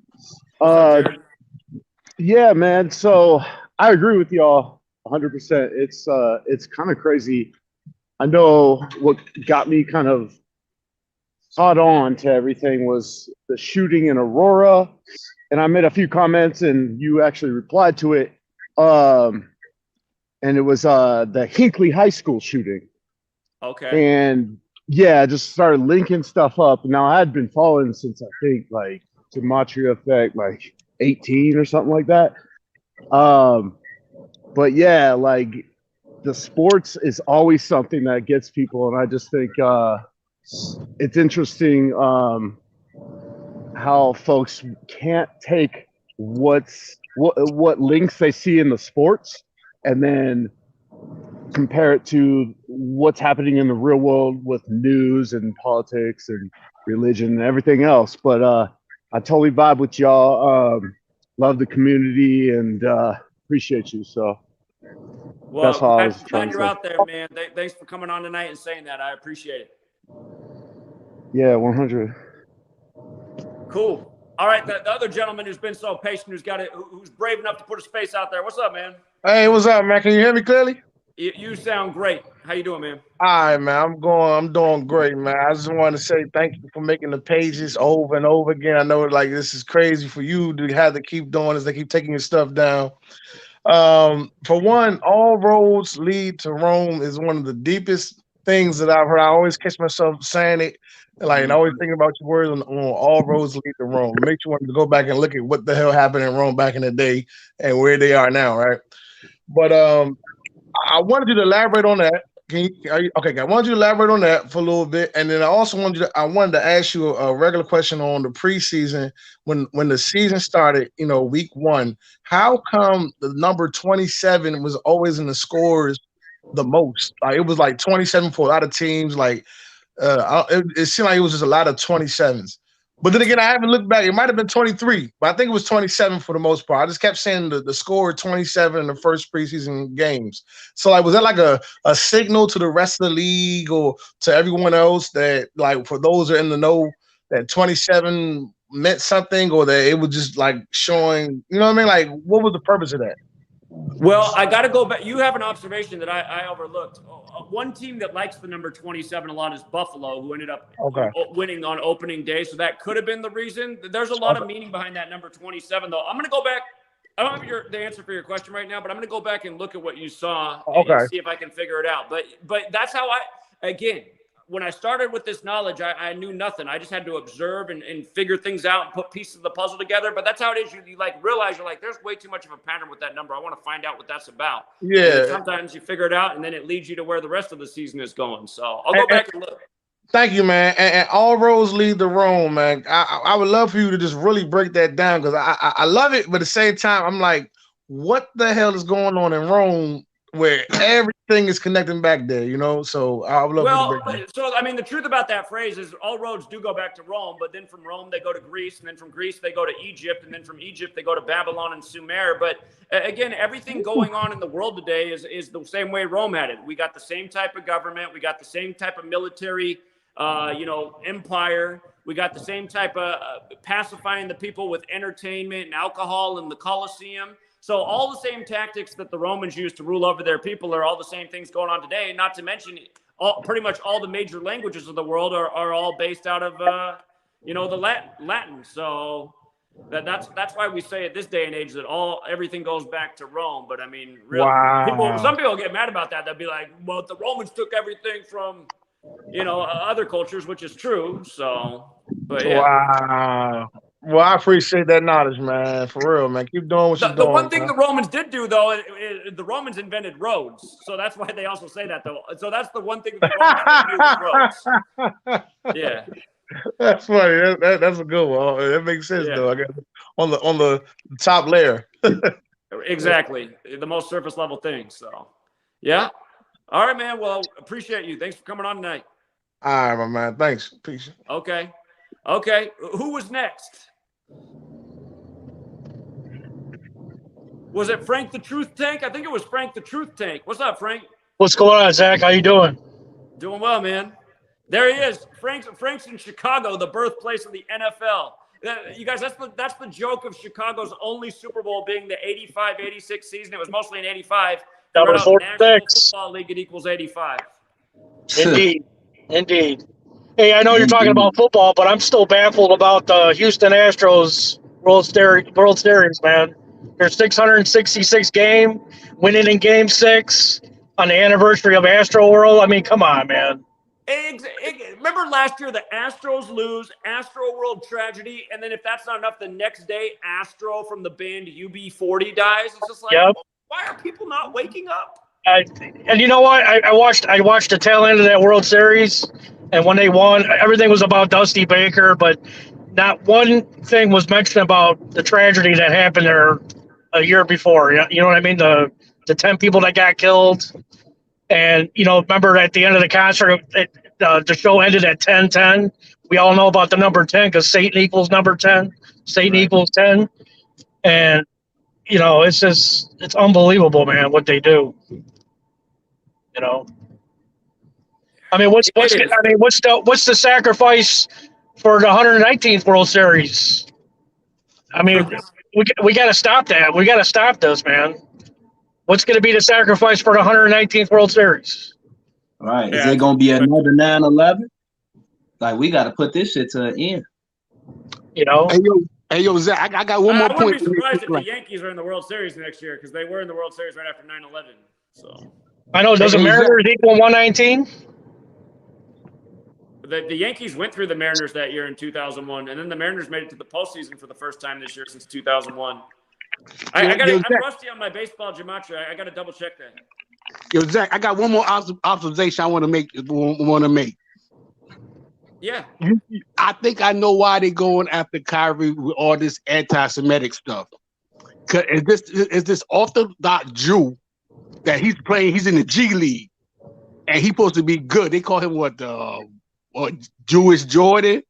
What's up, Jared? Yeah, man. So I agree with y'all 100%. It's kind of crazy. I know what got me kind of caught on to everything was the shooting in Aurora, and I made a few comments, and you actually replied to it. And it was the Hinckley High School shooting. Okay. And yeah, I just started linking stuff up. Now I had been following since I think like Gematria Effect, like 18 or something like that. But yeah, like the sports is always something that gets people, and I just think it's interesting how folks can't take what links they see in the sports and then compare it to what's happening in the real world with news and politics and religion and everything else. But I totally vibe with y'all. Love the community and appreciate you. So well, that's how I was glad you're out there, man. Thanks for coming on tonight and saying that. I appreciate it. Yeah, 100. Cool. All right, the other gentleman who's been so patient, who's brave enough to put his face out there. What's up, man? Hey, what's up, man? Can you hear me clearly? You sound great. How you doing, man? All right, man. I'm doing great, man. I just want to say thank you for making the pages over and over again. I know like this is crazy for you to have to keep doing this. They keep taking your stuff down. For one, all roads lead to Rome is one of the deepest things that I've heard. I always catch myself saying it. Like, and I always thinking about your words on all roads lead to Rome. It makes you want to go back and look at what the hell happened in Rome back in the day and where they are now, right? But I wanted you to elaborate on that. Okay, I wanted you to elaborate on that for a little bit, and then I also wanted to ask you a regular question on the preseason when the season started. You know, week 1. How come the number 27 was always in the scores the most? Like, it was like 27 for a lot of teams. Like, it seemed like it was just a lot of 27s. But then again, I haven't looked back. It might have been 23, but I think it was 27 for the most part. I just kept saying the score 27 in the first preseason games. So, like, was that like a signal to the rest of the league or to everyone else that, like, for those who are in the know, that 27 meant something, or that it was just like showing, you know what I mean? Like, what was the purpose of that? Well, I got to go back. You have an observation that I overlooked. One team that likes the number 27 a lot is Buffalo, who ended up winning on opening day. So that could have been the reason. There's a lot of meaning behind that number 27, though. I'm going to go back. I don't have the answer for your question right now, but I'm going to go back and look at what you saw and see if I can figure it out. But that's how when I started with this knowledge, I knew nothing. I just had to observe and figure things out and put pieces of the puzzle together. But that's how it is. You like realize you're like, there's way too much of a pattern with that number. I want to find out what that's about. Yeah. And sometimes you figure it out, and then it leads you to where the rest of the season is going. So I'll go back and look. Thank you, man. And all roads lead to Rome, man. I would love for you to just really break that down because I love it. But at the same time, I'm like, what the hell is going on in Rome where everything is connecting back there, you know? So I would love to break that. So, I mean, the truth about that phrase is all roads do go back to Rome, but then from Rome, they go to Greece, and then from Greece, they go to Egypt, and then from Egypt, they go to Babylon and Sumer. But again, everything going on in the world today is the same way Rome had it. We got the same type of government. We got the same type of military empire. We got the same type of pacifying the people with entertainment and alcohol in the Colosseum. So all the same tactics that the Romans used to rule over their people are all the same things going on today. Not to mention, pretty much all the major languages of the world are all based out of, the Latin. So that's why we say at this day and age that everything goes back to Rome. But I mean, really, some people get mad about that. They'll be like, well, the Romans took everything from, other cultures, which is true. So, but yeah. Wow. Well, I appreciate that knowledge, man. For real, man. Keep doing what you're doing. The one thing man. the Romans did do, though, the Romans invented roads. So that's why they also say that, though. So that's the one thing that the Romans did do was roads. Yeah. That's funny. That's a good one. That makes sense, though. I guess on the top layer. Exactly. The most surface level thing. So, yeah. All right, man. Well, appreciate you. Thanks for coming on tonight. All right, my man. Thanks. Peace. Okay. Who was next? Was it Frank the Truth Tank? I think it was Frank the Truth Tank. What's up, Frank? What's going on, Zach? How you doing? Doing well, man. There he is. Frank's in Chicago, the birthplace of the NFL. You guys, that's the joke of Chicago's only Super Bowl being the 85-86 season. It was mostly in 85. That was 46. Football League, it equals 85. Indeed. Hey, I know you're talking about football, but I'm still baffled about the Houston Astros World Series, man. Their 666 game, winning in Game 6 on the anniversary of Astro World. I mean, come on, man. Remember last year, the Astros lose, Astro World tragedy, and then if that's not enough, the next day, Astro from the band UB40 dies. It's just like, why are people not waking up? And you know what? I watched the tail end of that World Series, and when they won, everything was about Dusty Baker, but not one thing was mentioned about the tragedy that happened there a year before. You know what I mean? The 10 people that got killed. And, remember at the end of the concert, the show ended at 10:10. We all know about the number 10 because Satan equals number 10. Satan equals 10. And, it's unbelievable, man, what they do. I mean, what's the sacrifice for the 119th World Series? I mean, we got to stop that. We got to stop this, man. What's going to be the sacrifice for the 119th World Series? All right. Is there going to be another 9/11? Like, we got to put this shit to an end. Hey, yo, Zach, I got one more point. I wouldn't be surprised if the Yankees are in the World Series next year because they were in the World Series right after 9/11. So I know. Does the Mariners equal 119? The Yankees went through the Mariners that year in 2001, and then the Mariners made it to the postseason for the first time this year since 2001. I'm rusty on my baseball gematria. I got to double check that. Yo, Zach, I got one more observation I want to make. Yeah. I think I know why they're going after Kyrie with all this anti-Semitic stuff. Cause is this Orthodox Jew that he's playing? He's in the G League, and he's supposed to be good. They call him what Jewish Jordan.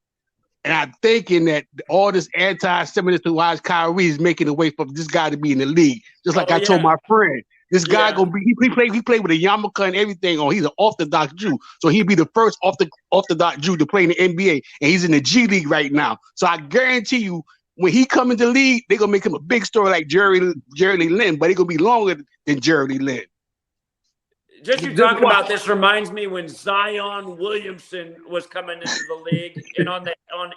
And I'm thinking that all this anti-Semitism why Kyrie is making a way for this guy to be in the league. Just like I told my friend, this guy gonna be he played with a yarmulke and everything on. He's an Orthodox Jew, so he'd be the first Orthodox Jew to play in the NBA, and he's in the G League right now. So I guarantee you, when he come into the league, they're gonna make him a big story like Jerry Lynn, but it's gonna be longer than Jerry Lynn. Just you talking about this reminds me when Zion Williamson was coming into the league, and on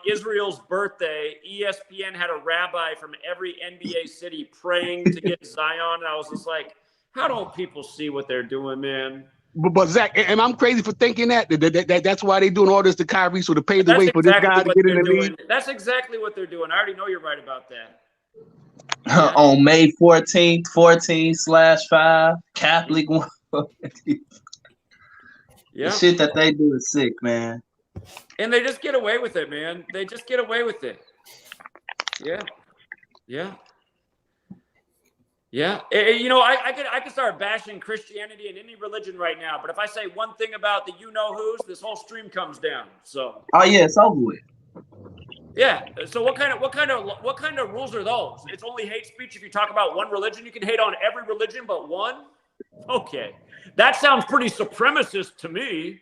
Israel's birthday, ESPN had a rabbi from every NBA city praying to get Zion. And I was just like, how don't people see what they're doing, man? But Zach, and I'm crazy for thinking that's why they're doing all this to Kyrie, so to pave the way for this guy to get in the league. That's exactly what they're doing. I already know you're right about that. Yeah. On May 14th, 14/5, Catholic one. The shit that they do is sick, man. And they just get away with it, man. They just get away with it. Yeah. I could start bashing Christianity and any religion right now, but if I say one thing about the you-know-who's, this whole stream comes down. So. Oh yeah, it's over with. Yeah. So what kind of rules are those? It's only hate speech if you talk about one religion. You can hate on every religion but one. Okay, that sounds pretty supremacist to me.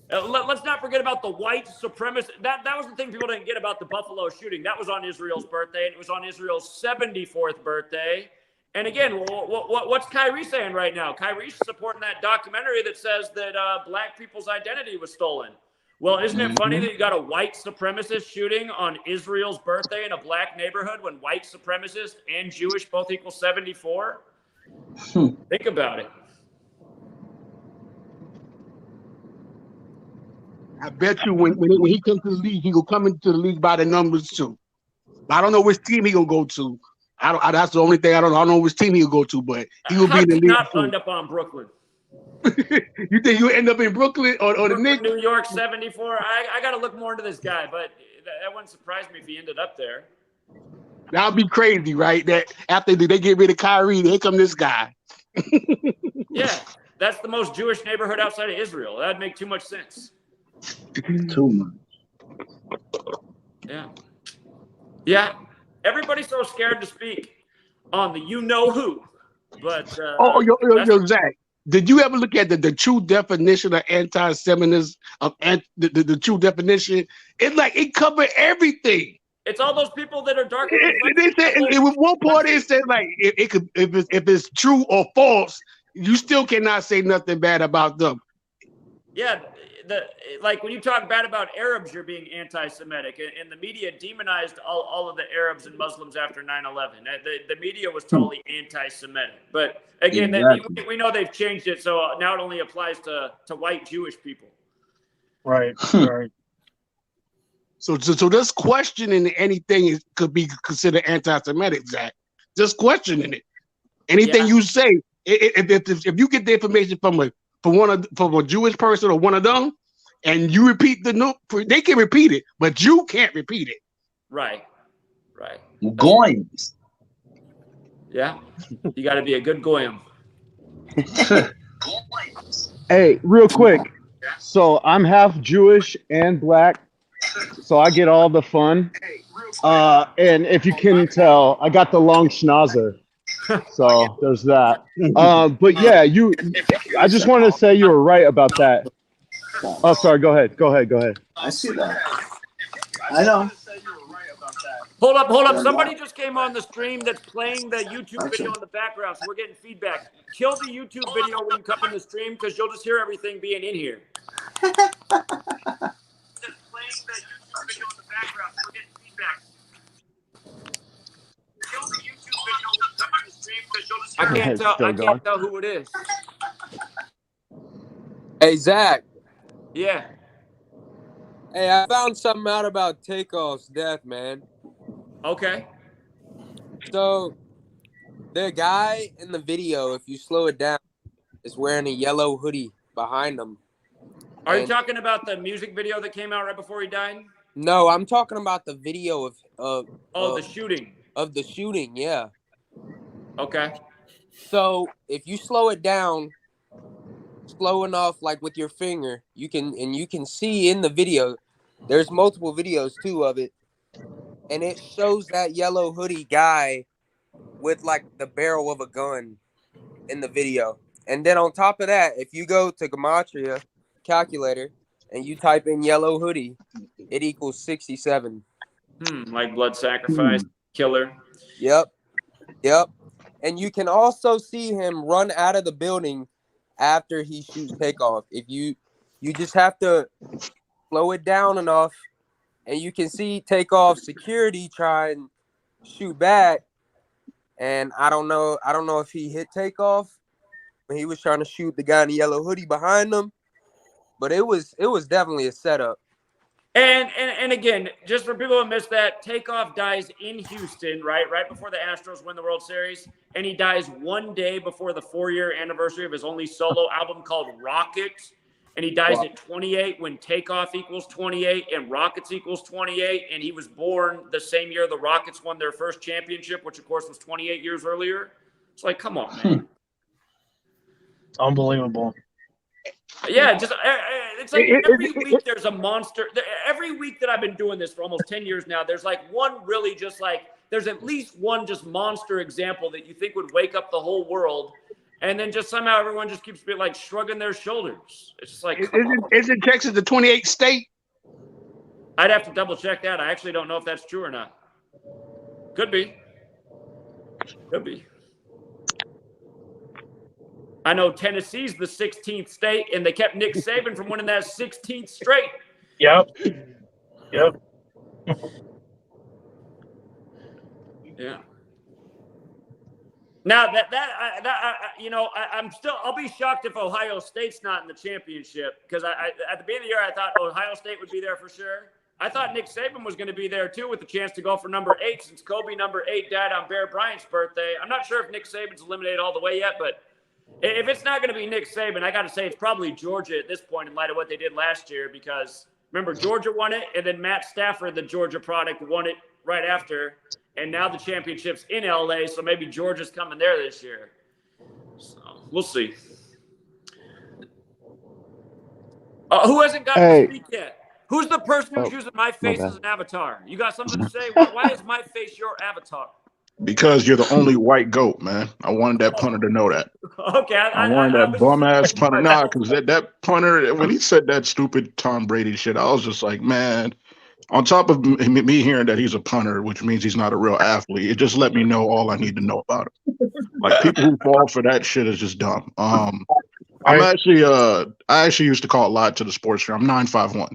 Let's not forget about the white supremacist. That was the thing people didn't get about the Buffalo shooting. That was on Israel's birthday, and it was on Israel's 74th birthday. And again, what's Kyrie saying right now? Kyrie's supporting that documentary that says that black people's identity was stolen. Well, isn't it funny that you got a white supremacist shooting on Israel's birthday in a black neighborhood when white supremacist and Jewish both equal 74? Think about it. I bet you when he comes to the league, he will come into the league by the numbers too. I don't know which team he gonna go to. That's the only thing I don't know. I don't know which team he'll go to, but he will be in the league. Not end up on Brooklyn. You think you'll end up in Brooklyn or the Knicks? New York 74. I got to look more into this guy, but that wouldn't surprise me if he ended up there. That'd be crazy, right? That after they get rid of Kyrie, here come this guy. Yeah, that's the most Jewish neighborhood outside of Israel. That'd make too much sense. Too much. Yeah. Yeah. Everybody's so scared to speak on the you-know-who. But yo, Zach, did you ever look at the true definition of anti-Semitism? The true definition? It covered everything. It's all those people that are dark. They said, with one part, it said like if it's true or false, you still cannot say nothing bad about them. Yeah. Like when you talk bad about Arabs, you're being anti-Semitic, and the media demonized all of the Arabs and Muslims after 9/11. The media was totally anti-Semitic, but again, Exactly. we know they've changed it, so now it only applies to white Jewish people. Right. Right. So just questioning anything could be considered anti-Semitic, Zach. Just questioning it. Anything you say, if you get the information from a Jewish person or one of them, and you repeat they can repeat it, but you can't repeat it. Right. Goyim. Yeah. You got to be a good goyim. Hey, real quick. So I'm half Jewish and black, so I get all the fun. And if you can tell, I got the long schnauzer. So there's that. But yeah, I just wanted to say you were right about that. Oh, sorry. Go ahead. I see that. I know. Hold up. Somebody just came on the stream that's playing the YouTube video in the background, so we're getting feedback. Kill the YouTube video when you come in the stream, because you'll just hear everything being in here. Just playing the YouTube video in the background, so we're getting feedback. Kill the YouTube video when you come in the stream, because you'll just hear I can't tell who it is. Hey, Zach. Yeah. Hey, I found something out about Takeoff's death, man. Okay. So, the guy in the video, if you slow it down, is wearing a yellow hoodie behind him. Are you talking about the music video that came out right before he died? No, I'm talking about the video of the shooting. Of the shooting, yeah. Okay. So, if you slow it down, slow enough, like with your finger, you can see in the video, there's multiple videos too of it, and it shows that yellow hoodie guy with like the barrel of a gun in the video. And then on top of that, if you go to Gematria calculator and you type in yellow hoodie, it equals 67. Like blood sacrifice, killer. Yep. And you can also see him run out of the building after he shoots Takeoff. If you just have to slow it down enough, and you can see Takeoff security try and shoot back. And I don't know if he hit Takeoff when he was trying to shoot the guy in the yellow hoodie behind him, but it was definitely a setup. And again, just for people who missed that, Takeoff dies in Houston, right before the Astros win the World Series, and he dies one day before the 4-year anniversary of his only solo album called Rocket, and he dies at 28 when Takeoff equals 28 and Rockets equals 28, and he was born the same year the Rockets won their first championship, which of course was 28 years earlier. It's like, come on, man. Unbelievable. Yeah, just it's like every week there's a monster. Every week that I've been doing this for almost 10 years now, there's like one really just like there's at least one just monster example that you think would wake up the whole world, And then just somehow everyone just keeps like shrugging their shoulders. It's just like, come on. Isn't Texas the 28th state? I'd have to double check that. I actually don't know if that's true or not. Could be. Could be. I know Tennessee's the 16th state, and they kept Nick Saban from winning that 16th straight. Yep. Yep. Yeah. Now I'll be shocked if Ohio State's not in the championship, because at the beginning of the year I thought Ohio State would be there for sure. I thought Nick Saban was going to be there too, with the chance to go for number 8, since Kobe number 8 died on Bear Bryant's birthday. I'm not sure if Nick Saban's eliminated all the way yet, but if it's not going to be Nick Saban, I got to say it's probably Georgia at this point in light of what they did last year, because remember, Georgia won it, and then Matt Stafford, the Georgia product, won it right after. And now the championship's in LA, so maybe Georgia's coming there this year. So we'll see. Who hasn't gotten to speak yet? Who's the person who's using my face as an avatar? You got something to say? Why is my face your avatar? Because you're the only white goat, man. I wanted that punter to know that. Okay. I wanted that bum-ass punter. Nah, because that punter, when he said that stupid Tom Brady shit, I was just like, man, on top of me hearing that he's a punter, which means he's not a real athlete, it just let me know all I need to know about him. Like, people who fall for that shit is just dumb. I actually used to call a lot to the sports show. I'm 951.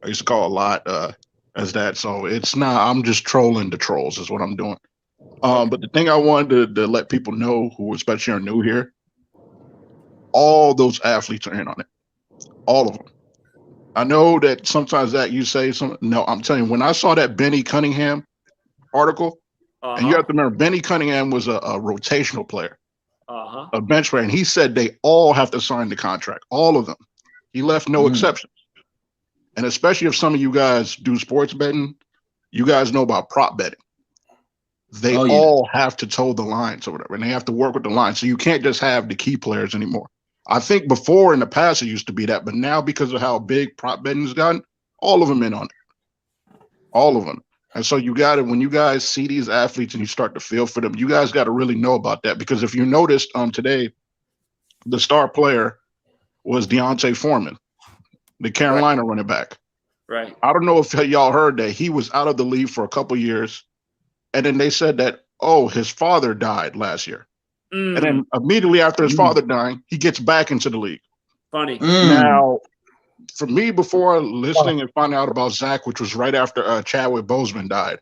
I used to call a lot as that. So it's not, I'm just trolling the trolls is what I'm doing. But the thing I wanted to let people know, who especially are new here, all those athletes are in on it. All of them. I know that sometimes that you say something. No, I'm telling you, when I saw that Benny Cunningham article, and you have to remember, Benny Cunningham was a rotational player, a bench player, and he said they all have to sign the contract, all of them. He left no exceptions. And especially if some of you guys do sports betting, you guys know about prop betting. They all have to toe the lines or whatever, and they have to work with the line. So you can't just have the key players anymore. I think before in the past it used to be that, but now because of how big prop betting's gotten, all of them in on it. All of them. And so you got to, when you guys see these athletes and you start to feel for them, you guys got to really know about that. Because if you noticed today, the star player was Deontay Foreman, the Carolina running back. Right. I don't know if y'all heard that he was out of the league for a couple years. And then they said that, his father died last year. And then immediately after his father dying, he gets back into the league. Funny. Now, for me, before listening and finding out about Zach, which was right after Chadwick Boseman died,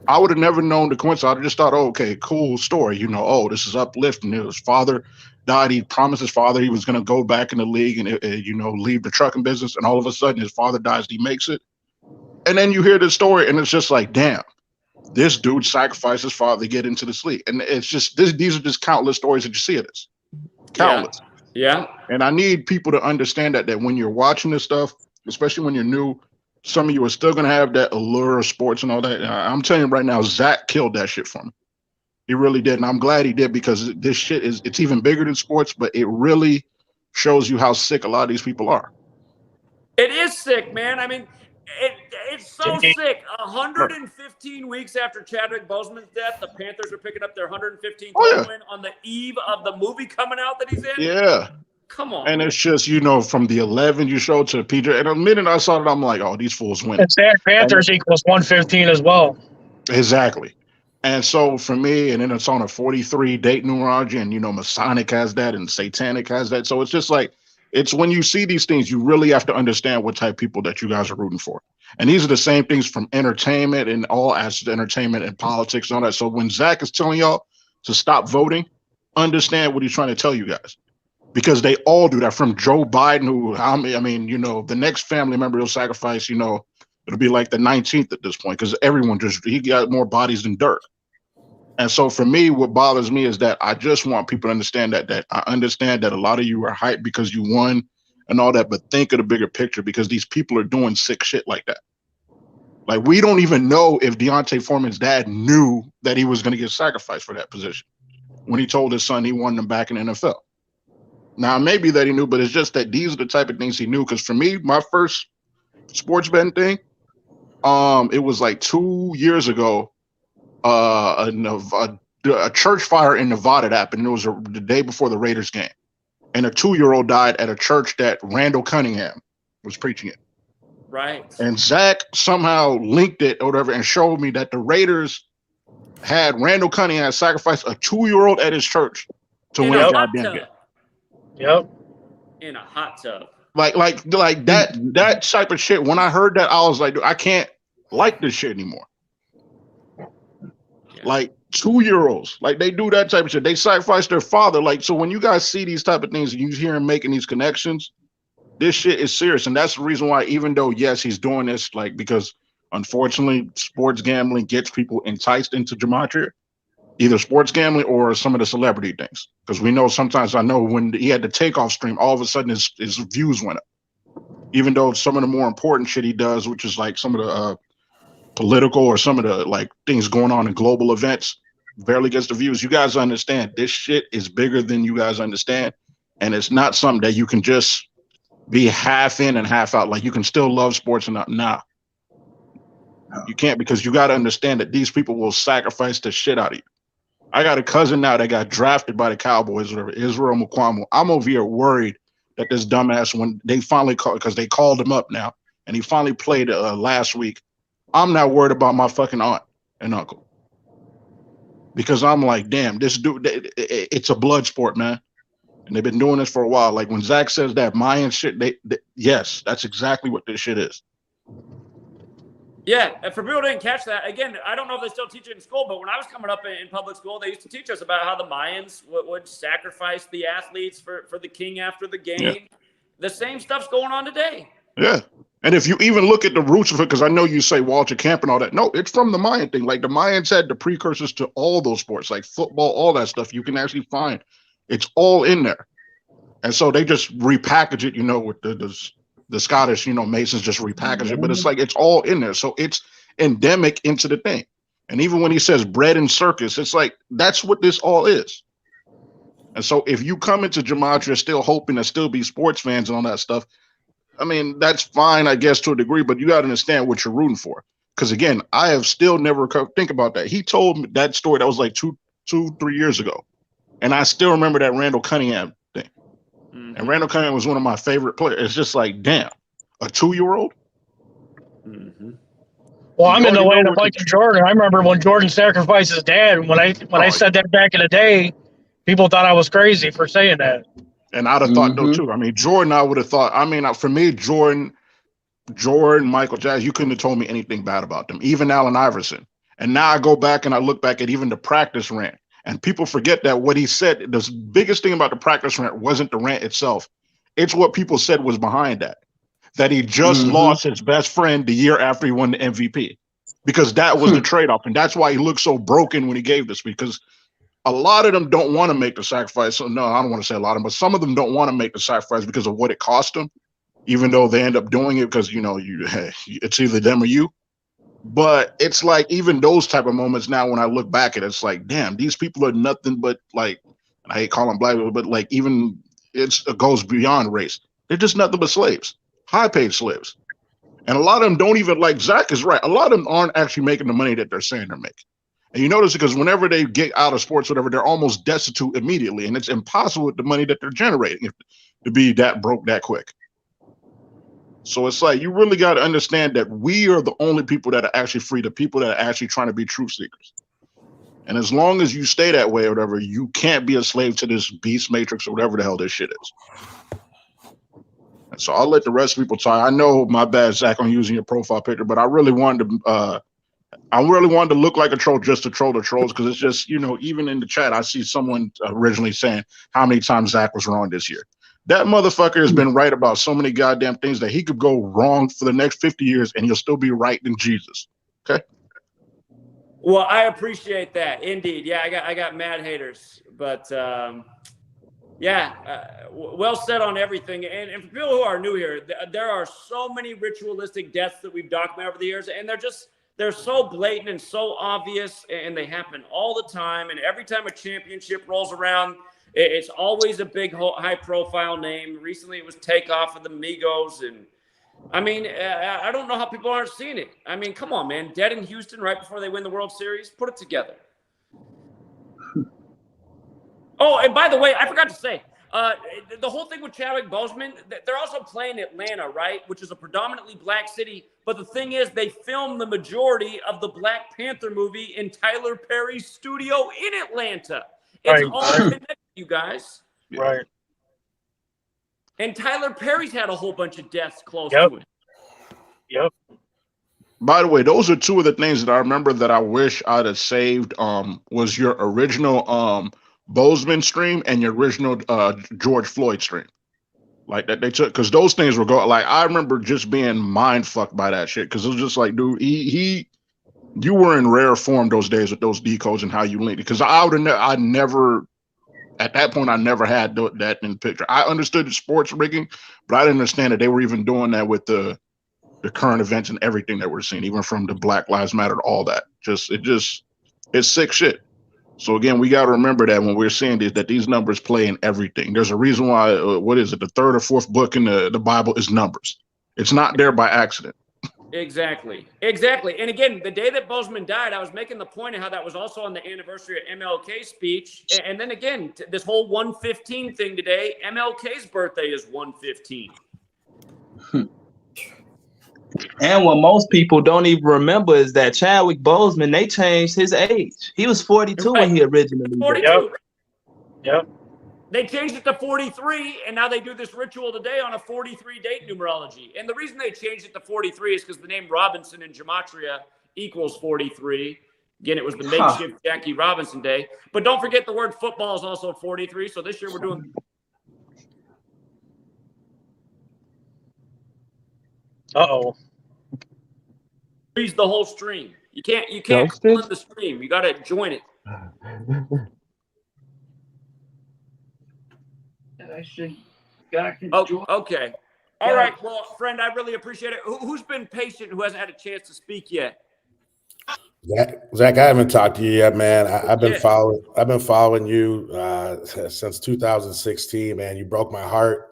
I would have never known the coincidence. I would have just thought, okay, cool story. This is uplifting. His father died. He promised his father he was going to go back in the league and, leave the trucking business. And all of a sudden, his father dies. He makes it. And then you hear the story, and it's just like, damn. This dude sacrificed his father to get into this league. And it's just, these are just countless stories that you see of this. Countless. Yeah. And I need people to understand that when you're watching this stuff, especially when you're new, some of you are still going to have that allure of sports and all that. I'm telling you right now, Zach killed that shit for me. He really did. And I'm glad he did, because this shit it's even bigger than sports, but it really shows you how sick a lot of these people are. It is sick, man. I mean, it's so sick. 115 weeks after Chadwick Boseman's death, the Panthers are picking up their 115th win on the eve of the movie coming out that he's in. Yeah. Come on. And it's just, from the 11 you showed to PJ. And the minute I saw it, I'm like, these fools win. And Zach Panthers equals 115 as well. Exactly. And so for me, and then it's on a 43 date numerology, and Masonic has that and Satanic has that. So it's just like, it's when you see these things, you really have to understand what type of people that you guys are rooting for. And these are the same things from entertainment and all aspects of entertainment and politics and all that. So when Zach is telling y'all to stop voting, understand what he's trying to tell you guys. Because they all do that, from Joe Biden, who, the next family member he'll sacrifice, it'll be like the 19th at this point, because everyone he got more bodies than dirt. And so for me, what bothers me is that I just want people to understand that I understand that a lot of you are hyped because you won and all that, but think of the bigger picture, because these people are doing sick shit like that. Like, we don't even know if Deontay Foreman's dad knew that he was going to get sacrificed for that position when he told his son he wanted him back in the NFL. Now, maybe that he knew, but it's just that these are the type of things he knew. Because for me, my first sports betting thing, it was like 2 years ago. A a church fire in Nevada that happened. It was the day before the Raiders game, and a 2-year-old died at a church that Randall Cunningham was preaching in. Right. And Zach somehow linked it or whatever and showed me that the Raiders had Randall Cunningham sacrifice a 2-year-old at his church to win a goddamn game. Yep. In a hot tub. Like that type of shit. When I heard that, I was like, dude, I can't like this shit anymore. Yeah. Like 2-year-olds, like they do that type of shit. They sacrifice their father. Like, so when you guys see these type of things and you hear him making these connections, this shit is serious. And that's the reason why, even though, yes, he's doing this, like, because unfortunately, sports gambling gets people enticed into gematria, either sports gambling or some of the celebrity things. Because we know sometimes, I know when he had the takeoff stream, all of a sudden his views went up. Even though some of the more important shit he does, which is like some of the political or some of the like things going on in global events, barely gets the views. You guys understand this shit is bigger than you guys understand. And it's not something that you can just be half in and half out. Like, you can still love sports and not. Nah. You can't, because you got to understand that these people will sacrifice the shit out of you. I got a cousin now that got drafted by the Cowboys, whatever, Israel Mukwamo. I'm over here worried that this dumbass, when they finally called, because they called him up now, and he finally played last week. I'm not worried about my fucking aunt and uncle. Because I'm like, damn, this dude, it's a blood sport, man. And they've been doing this for a while. Like when Zach says that Mayan shit, yes, that's exactly what this shit is. Yeah, and for people who didn't catch that, again, I don't know if they still teach it in school, but when I was coming up in public school, they used to teach us about how the Mayans would sacrifice the athletes for the king after the game. Yeah. The same stuff's going on today. Yeah. And if you even look at the roots of it, because I know you say Walter Camp and all that. No, it's from the Mayan thing. Like the Mayans had the precursors to all those sports, like football, all that stuff you can actually find. It's all in there. And so they just repackage it, with the Scottish, Masons just repackage it, but it's like, it's all in there. So it's endemic into the thing. And even when he says bread and circus, it's like, that's what this all is. And so if you come into gematria still hoping to still be sports fans and all that stuff, I mean, that's fine, I guess, to a degree, but you got to understand what you're rooting for. Because again, I have still never think about that. He told me that story that was like 3 years ago. And I still remember that Randall Cunningham thing. Mm-hmm. And Randall Cunningham was one of my favorite players. It's just like, damn, a 2-year-old? Mm-hmm. Well, I'm in the lane of Michael Jordan. I remember when Jordan sacrificed his dad. When I said that back in the day, people thought I was crazy for saying that. And I'd have thought no too. I mean, Jordan, I would have thought. I mean, for me, Jordan, Michael Jackson, you couldn't have told me anything bad about them. Even Allen Iverson. And now I go back and I look back at even the practice rant. And people forget that what he said, the biggest thing about the practice rant wasn't the rant itself. It's what people said was behind that. That he just lost his best friend the year after he won the MVP. Because that was the trade-off. And that's why he looked so broken when he gave this. Because a lot of them don't want to make the sacrifice. So no, I don't want to say a lot of them, but some of them don't want to make the sacrifice because of what it cost them, even though they end up doing it because, it's either them or you. But it's like even those type of moments now when I look back at it, it's like, damn, these people are nothing but like, I hate calling black people, but like even it goes beyond race. They're just nothing but slaves, high-paid slaves. And a lot of them don't even, like Zach is right, a lot of them aren't actually making the money that they're saying they're making. And you notice because whenever they get out of sports, whatever, they're almost destitute immediately. And it's impossible with the money that they're generating to be that broke that quick. So it's like, you really got to understand that we are the only people that are actually free, the people that are actually trying to be truth seekers. And as long as you stay that way or whatever, you can't be a slave to this beast matrix or whatever the hell this shit is. And so I'll let the rest of people talk. I know, my bad, Zach, on using your profile picture, but I really wanted to look like a troll just to troll the trolls, because it's just, even in the chat, I see someone originally saying how many times Zach was wrong this year. That motherfucker has been right about so many goddamn things that he could go wrong for the next 50 years and he'll still be right in Jesus. Okay? Well, I appreciate that. Indeed. Yeah, I got mad haters. But, well said on everything. And for people who are new here, there are so many ritualistic deaths that we've documented over the years, and they're so blatant and so obvious, and they happen all the time. And every time a championship rolls around, it's always a big, high-profile name. Recently, it was Takeoff of the Migos. And, I mean, I don't know how people aren't seeing it. I mean, come on, man. Dead in Houston right before they win the World Series. Put it together. Oh, and by the way, I forgot to say, the whole thing with Chadwick Boseman, they're also playing Atlanta, right? Which is a predominantly black city. But the thing is, they filmed the majority of the Black Panther movie in Tyler Perry's studio in Atlanta. It's Right. all connected, you guys. Right. And Tyler Perry's had a whole bunch of deaths close Yep. to it. Yep. By the way, those are two of the things that I remember that I wish I'd have saved. Was your original Bozeman stream and your original George Floyd stream. Like that they took, because those things were going. Like I remember just being mind fucked by that shit, because it was just like, dude, you were in rare form those days with those decodes and how you linked it. Because I never at that point I never had that in the picture. I understood the sports rigging, but I didn't understand that they were even doing that with the current events and everything that we're seeing, even from the Black Lives Matter, all that. It's sick shit. So again, we got to remember that when we're seeing this, that these numbers play in everything. There's a reason why, what is it? The third or fourth book in the Bible is Numbers. It's not there by accident. Exactly. And again, the day that Boseman died, I was making the point of how that was also on the anniversary of MLK's speech. And then again, this whole 115 thing today, MLK's birthday is 115. And what most people don't even remember is that Chadwick Boseman, they changed his age. He was 42 when he originally 42. Yep. Yep. They changed it to 43, and now they do this ritual today on a 43 date numerology. And the reason they changed it to 43 is because the name Robinson in Gematria equals 43. Again, it was the makeshift Jackie Robinson Day. But don't forget the word football is also 43. So this year we're doing... Uh-oh. Freeze the whole stream. You can't call it the stream. You got to join it. Okay. All right. Well, friend, I really appreciate it. Who's been patient who hasn't had a chance to speak yet? Zach, I haven't talked to you yet, man. I've been following you since 2016, man. You broke my heart.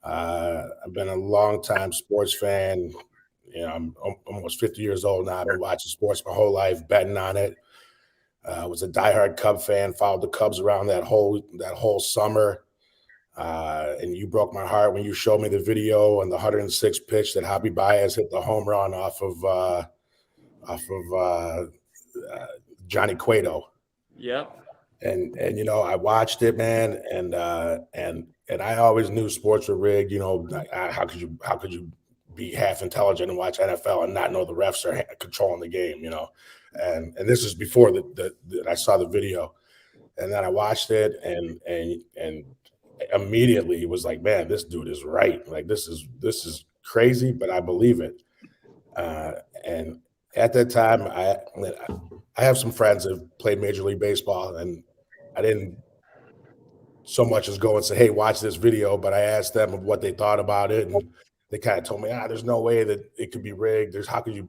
I've been a long time sports fan. You know, I'm almost 50 years old now. I've been watching sports my whole life, betting on it. Was a diehard Cub fan. Followed the Cubs around that whole summer. And you broke my heart when you showed me the video on the 106 pitch that Javi Baez hit the home run off of Johnny Cueto. Yeah. And you know, I watched it, man, and I always knew sports were rigged. You know, how could you be half intelligent and watch NFL and not know the refs are controlling the game? You know, and this is before I saw the video, and then I watched it and immediately was like, man, this dude is right. Like this is crazy, but I believe it. And at that time, I have some friends that have played Major League Baseball, and I didn't so much as go and say, hey, watch this video, but I asked them of what they thought about it, and they kind of told me, there's no way that it could be rigged. How could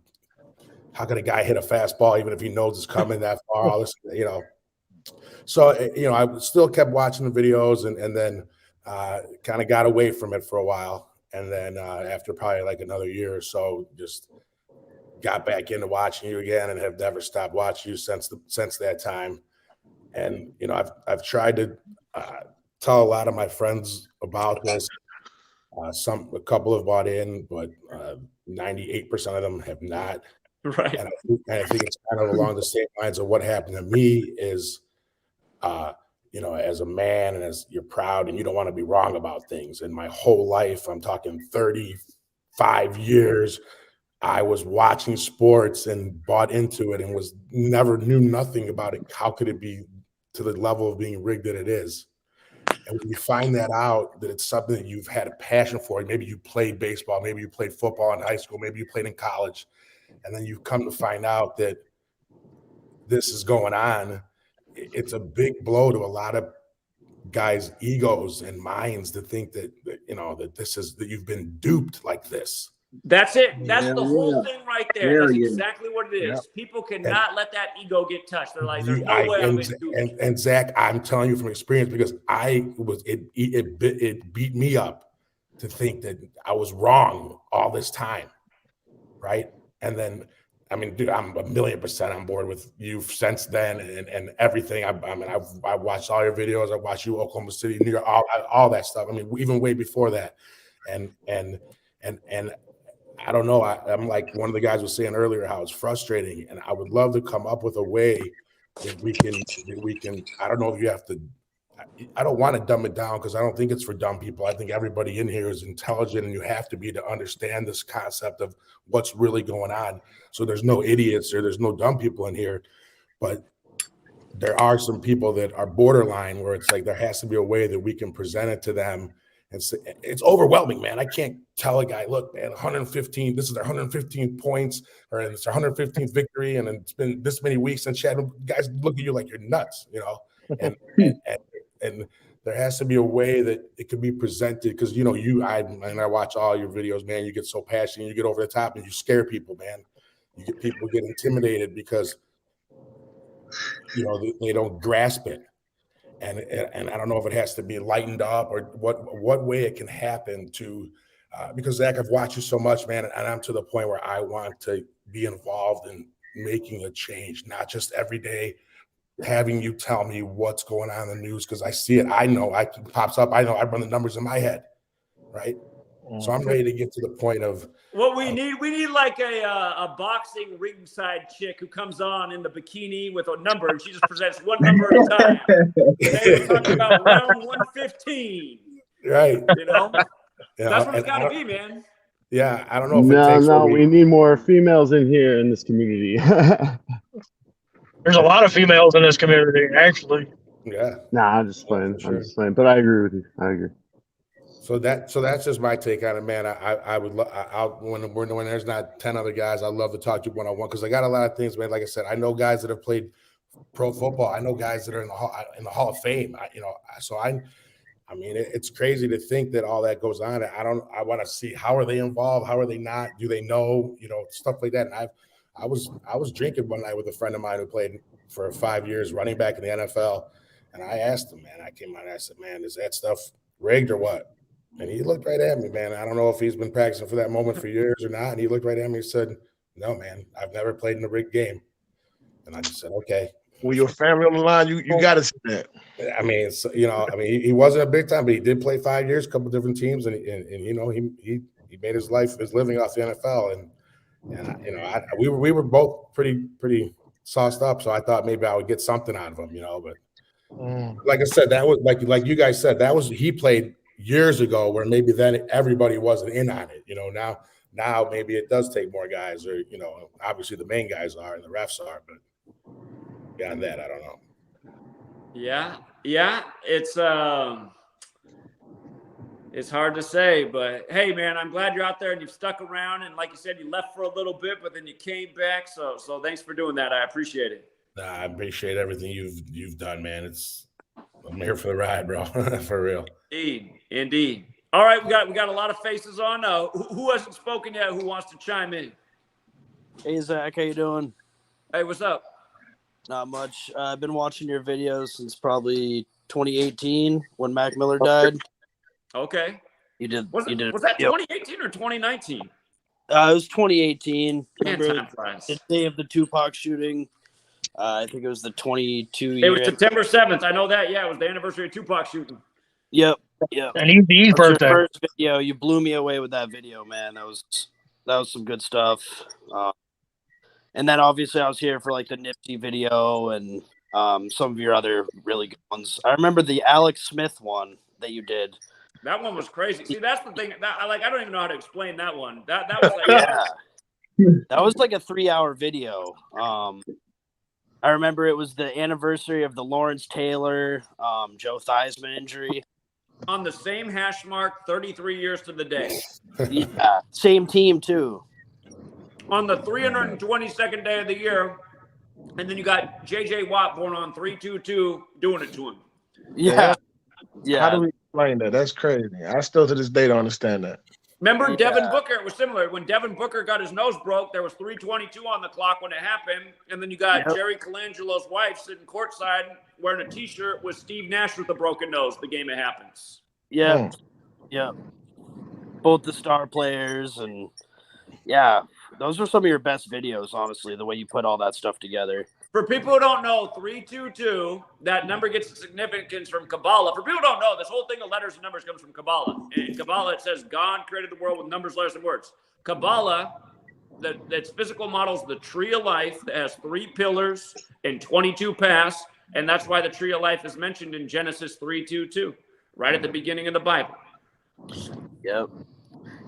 a guy hit a fastball even if he knows it's coming that far? All this, you know. So, you know, I still kept watching the videos and then kind of got away from it for a while. And then after probably like another year or so, just got back into watching you again and have never stopped watching you since that time. And, you know, I've tried to tell a lot of my friends about this. A couple have bought in, but 98% of them have not. Right. And I think it's kind of along the same lines of what happened to me is, you know, as a man and as you're proud and you don't want to be wrong about things. And my whole life, I'm talking 35 years, I was watching sports and bought into it and knew nothing about it. How could it be to the level of being rigged that it is? And when you find that out, that it's something that you've had a passion for, maybe you played baseball, maybe you played football in high school, maybe you played in college, and then you've come to find out that this is going on, it's a big blow to a lot of guys' egos and minds to think that you know, that you've been duped like this. That's it. That's the whole thing right there. That's exactly what it is. Yeah. People cannot let that ego get touched. They're like, there's no way I'm going to do it. And Zach, I'm telling you from experience, because it beat me up to think that I was wrong all this time, right? And then I mean, dude, I'm 1,000,000% on board with you since then and everything. I mean, I've watched all your videos. I watched you Oklahoma City, New York, all that stuff. I mean, even way before that, and I don't know. I'm like one of the guys was saying earlier how it's frustrating, and I would love to come up with a way that we can. I don't know if you have to. I don't want to dumb it down because I don't think it's for dumb people. I think everybody in here is intelligent, and you have to be to understand this concept of what's really going on. So there's no idiots or there's no dumb people in here, but there are some people that are borderline where it's like there has to be a way that we can present it to them. And so it's overwhelming, man. I can't tell a guy, look, man, 115, this is their 115 points, or it's their 115th victory, and it's been this many weeks since guys look at you like you're nuts, you know. And there has to be a way that it can be presented because I watch all your videos, man. You get so passionate, you get over the top, and you scare people, man. People get intimidated because they don't grasp it. And I don't know if it has to be lightened up or what way it can happen to because Zach, I've watched you so much, man, and I'm to the point where I want to be involved in making a change, not just every day having you tell me what's going on in the news because I see it. I know it pops up. I know I run the numbers in my head, right? So I'm ready to get to the point of what we need like a boxing ringside chick who comes on in the bikini with a number and she just presents one number at a time. Today we're talking about round 115. Right. That's what it's got to be, man. Yeah, I don't know if it takes. No, we need more females in here in this community. There's a lot of females in this community, actually. Yeah. Nah, I'm just playing. I'm just playing. But I agree with you. I agree. So that's just my take on it, man. I would when there's not 10 other guys, I love to talk to you one-on-one because I got a lot of things, man. Like I said, I know guys that have played pro football. I know guys that are in the Hall of Fame. I mean, it's crazy to think that all that goes on. I want to see how are they involved, how are they not, do they know, stuff like that. And I was drinking one night with a friend of mine who played for 5 years running back in the NFL, and I asked him, man, I came out and I said, man, is that stuff rigged or what? And he looked right at me, man. I don't know if he's been practicing for that moment for years or not. And he looked right at me and said, no, man, I've never played in a rigged game. And I just said, okay. With your family on the line, you got to say that. I mean, he wasn't a big time, but he did play 5 years, a couple different teams, and he made his living off the NFL, and we were both pretty sauced up, so I thought maybe I would get something out of him, but like I said, that was like you guys said, he played years ago where maybe then everybody wasn't in on it, now maybe it does take more guys, or obviously the main guys are and the refs are, but beyond that, I don't know. Yeah, it's hard to say, but hey, man, I'm glad you're out there and you've stuck around, and like you said, you left for a little bit, but then you came back, so thanks for doing that. I appreciate it. I appreciate everything you've done, man. I'm here for the ride, bro. For real. Indeed. All right, we got a lot of faces on. Who hasn't spoken yet? Who wants to chime in? Hey, Zach, how you doing? Hey, what's up? Not much. I've been watching your videos since probably 2018 when Mac Miller died. Okay. You did. Was that 2018 or 2019? It was 2018. Remember time flies. the day of the Tupac shooting? I think it was the 22 year. It was September 7th. I know that. Yeah, it was the anniversary of Tupac shooting. Yep. And Eve's birthday. Your first video. You blew me away with that video, man. That was some good stuff. And then obviously I was here for like the Nipsey video and some of your other really good ones. I remember the Alex Smith one that you did. That one was crazy. See, that's the thing. I don't even know how to explain that one. That was like that was like a 3-hour video. I remember it was the anniversary of the Lawrence Taylor, Joe Theismann injury. On the same hash mark, 33 years to the day. Yeah, same team too. On the 322nd day of the year, and then you got J.J. Watt born on 3/22 doing it to him. Yeah. How do we explain that? That's crazy. I still to this day don't understand that. Remember Devin Booker? It was similar. When Devin Booker got his nose broke, there was 3:22 on the clock when it happened, and then you got Jerry Colangelo's wife sitting courtside wearing a T-shirt with Steve Nash with a broken nose the game it happens. Yeah. Both the star players, and Those are some of your best videos, honestly, the way you put all that stuff together. For people who don't know, 322, that number gets its significance from Kabbalah. For people who don't know, this whole thing of letters and numbers comes from Kabbalah. In Kabbalah, it says God created the world with numbers, letters, and words. Kabbalah, its physical model is the tree of life that has 3 pillars and 22 paths, and that's why the tree of life is mentioned in Genesis 3:2, right at the beginning of the Bible. Yep.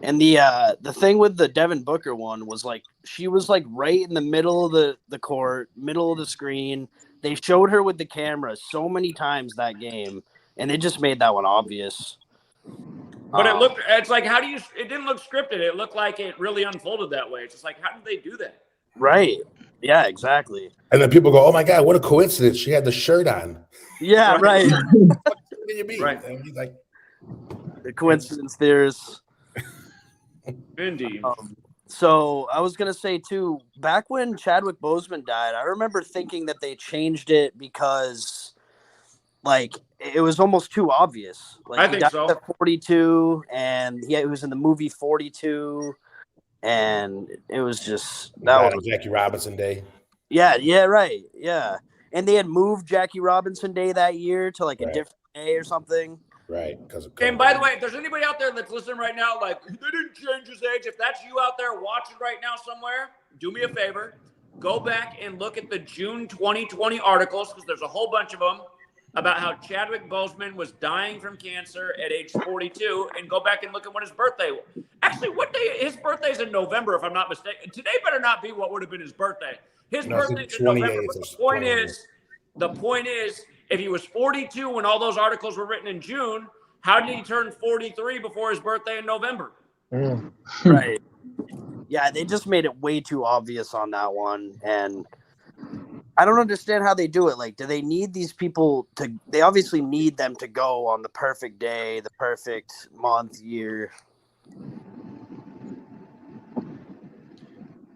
And the thing with the Devin Booker one was like she was like right in the middle of the court, middle of the screen. They showed her with the camera so many times that game, and it just made that one obvious. But it's like, it didn't look scripted. It looked like it really unfolded that way. It's just like, how did they do that? Right. Yeah, exactly. And then people go, oh my God, what a coincidence. She had the shirt on. Yeah, right. Right. And he's like, the coincidence theorists. Indeed. So I was gonna say too, back when Chadwick Boseman died, I remember thinking that they changed it because, like, it was almost too obvious. Like, I think so. At 42, and he was in the movie 42, and it was just that was Jackie Robinson Day. Yeah, right, yeah. And they had moved Jackie Robinson Day that year to like a different day or something. Right. And by the way, if there's anybody out there that's listening right now, like, they didn't change his age. If that's you out there watching right now somewhere, do me a favor. Go back and look at the June 2020 articles, because there's a whole bunch of them, about how Chadwick Boseman was dying from cancer at age 42, and go back and look at what his birthday was. Actually, what day? His birthday's in November, if I'm not mistaken. Today better not be what would have been his birthday. His birthday's in November. But the point is, if he was 42 when all those articles were written in June, how did he turn 43 before his birthday in November? Right. Yeah, they just made it way too obvious on that one, and I don't understand how they do it. Like, do they need these people to? They obviously need them to go on the perfect day, the perfect month, year.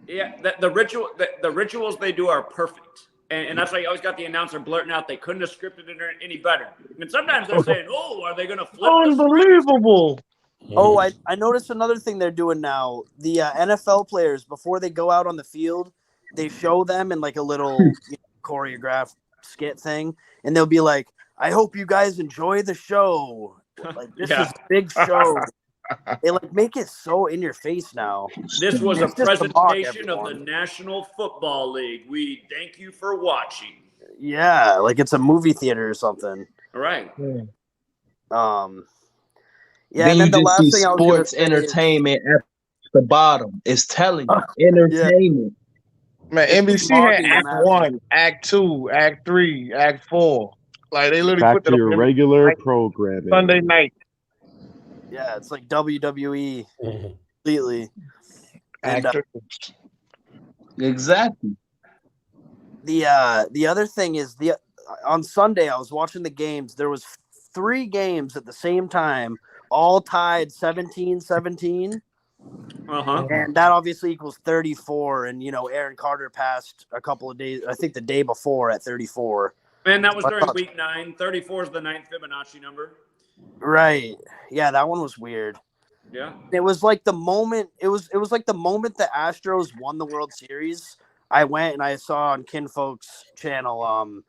Yeah, the rituals they do are perfect. And that's why you always got the announcer blurting out they couldn't have scripted it any better. And sometimes they're saying, "Oh, are they going to flip?" Unbelievable. Oh, I noticed another thing they're doing now. The NFL players, before they go out on the field, they show them in like a little choreographed skit thing, and they'll be like, "I hope you guys enjoy the show. Like, this is a big show." They like make it so in your face now. This was a presentation of the National Football League. We thank you for watching. Yeah, like it's a movie theater or something. All right. Yeah, then you just see sports entertainment at the bottom. It's telling you entertainment. Man, NBC had Act 1, Act 2, Act 3, Act 4. Like, they literally put to your regular programming. Sunday night. Yeah, it's like WWE completely. And exactly. The other thing is on Sunday I was watching the games. There was 3 games at the same time, all tied 17-17. And that obviously equals 34. And Aaron Carter passed a couple of days, I think the day before, at 34. Man, that was during week 9. 34 is the 9th Fibonacci number. Right. Yeah, that one was weird. Yeah. It was like the moment like the moment the Astros won the World Series, I went and I saw on Kinfolk's channel,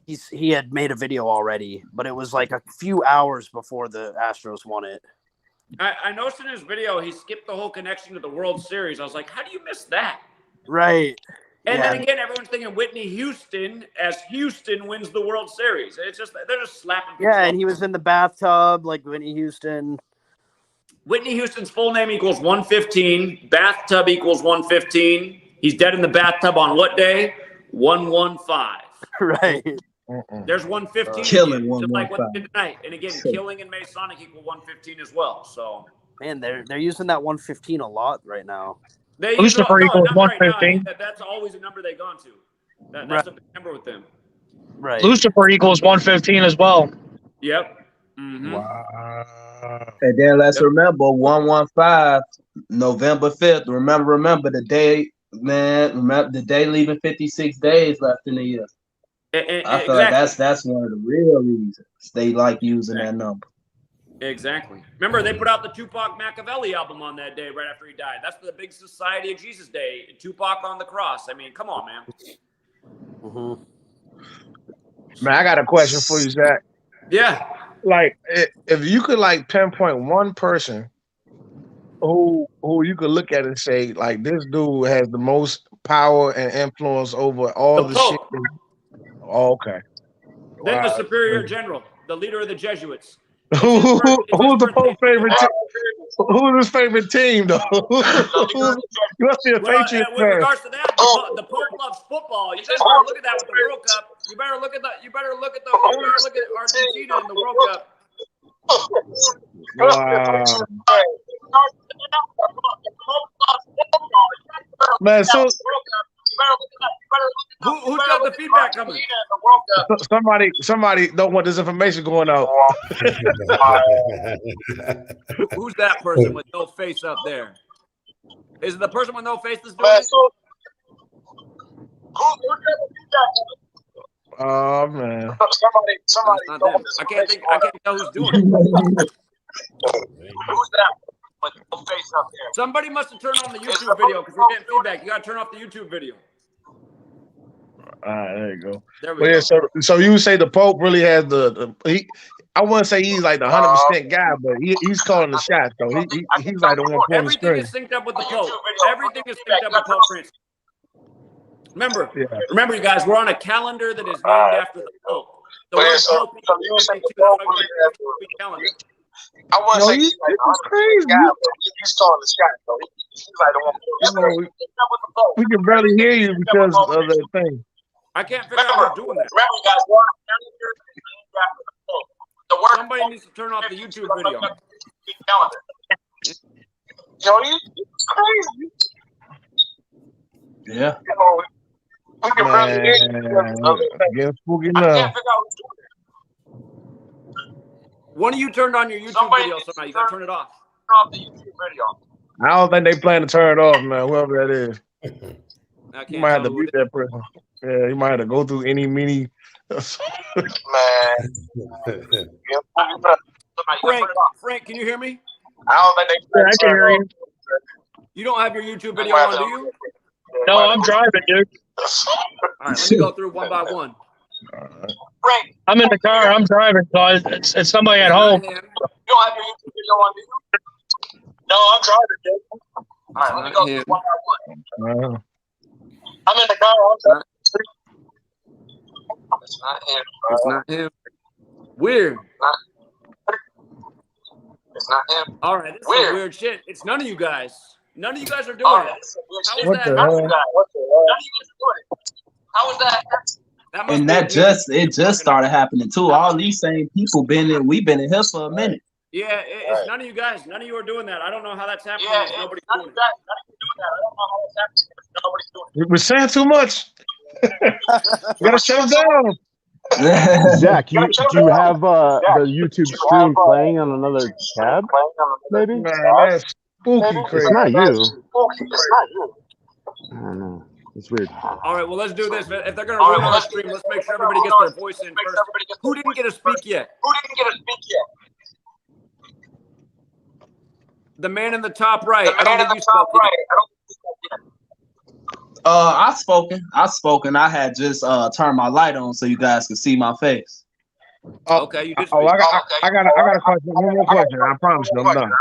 he had made a video already, but it was like a few hours before the Astros won it. I noticed in his video he skipped the whole connection to the World Series. I was like, how do you miss that? Right. And then again, everyone's thinking Whitney Houston as Houston wins the World Series. It's just they're just slapping. Yeah, and he was in the bathtub like Whitney Houston. Whitney Houston's full name equals 115. Bathtub equals 115. He's dead in the bathtub on what day? 115. Right. There's 115. Killing just like what they did tonight. And again, killing and Masonic equal 115 as well. So man, they're using that 115 a lot right now. Lucifer equals 115. Right, that's always a number they've gone to. That's a big number with them. Right. Lucifer equals 115 as well. Yep. Mm-hmm. Wow. And then let's remember 115, November 5th. Remember the day, man. Remember the day leaving 56 days left in the year. I feel like that's one of the real reasons they like using that number. Exactly. Remember, they put out the Tupac Machiavelli album on that day right after he died. That's the big Society of Jesus Day. Tupac on the cross. I mean, come on, man. Mm-hmm. Man, I got a question for you, Zach. Yeah. Like, if you could like pinpoint one person who you could look at and say, like, this dude has the most power and influence over all the shit. Oh, okay. Then Wow. the Superior General, the leader of the Jesuits. Who's the Pope's favorite team? Who's his favorite team, though? You must be a Patriots with fan. regards to that, the Pope loves football. You guys better look at that with the World Cup. You better look at Argentina in the World Cup. Wow. Man, so who's got the feedback coming? Somebody don't want this information going out. Who's that person with no face up there? Is it the person with no face that's doing it? Oh man. Somebody not them. I can't tell who's doing it. Who's that with no face up there? Somebody must have turned on the YouTube video because we're getting feedback. You gotta turn off the YouTube video. All right, there you go. There we go. So you say the Pope really has I wouldn't say he's like the 100% guy, but he's calling the shots though. He's like the one pulling the string. Everything is synced up with the Pope. Everything is synced up with Pope Francis. Remember, you guys, we're on a calendar that is named after the Pope. The word Pope is calendar. I want to say he's like the crazy guy, but he's calling the shots though. He's like the one. We can barely hear you because of the thing. I can't figure out who's doing that. Remember, you guys, we're on a calendar named after the Pope. Somebody needs to turn off the YouTube video. Yo, he's crazy. Yeah. We can barely hear you. Get spooky now. One of you turned on your YouTube video somehow. You gotta turn it off. Turn off the YouTube video. I don't think they plan to turn it off, man. Whoever that is. You might have to mute that person. Yeah, you might have to go through any mini. Frank, can you hear me? I don't think they. I can hear you. You don't have your YouTube video on, do you? No, I'm driving, dude. All right, let me go through one by one. I'm in the car. I'm driving, so it's somebody at home. You don't have your YouTube video on, do you? No, I'm driving, dude. All right, let me go through one by one. I'm in the car. I'm driving. It's not him. It's not him. Weird. It's not him. All right, this is weird shit. It's none of you guys. None of you guys are doing it. How is that? None of you guys are doing it. How is that? And that just started happening too. All these same people we've been in here for a minute. Yeah, it's none of you guys. None of you are doing that. I don't know how that's happening. Yeah, nobody's none of doing you guys. None of you doing that. I don't know how that's happening. Nobody's doing it. We're saying too much. We gotta shut them down. Zach, do you have the YouTube stream playing on another tab? Maybe? Man, that's spooky crazy. It's not you. I don't know. It's weird. All right, well, let's do this. If they're going to run on the stream, let's make sure everybody gets their voice in first. Who didn't get to speak yet? The man in the top right. I don't think you spoke yet. I spoken. I had just turned my light on so you guys could see my face. Okay, you did speak. I got a question. One more question. I promise you, I'm done.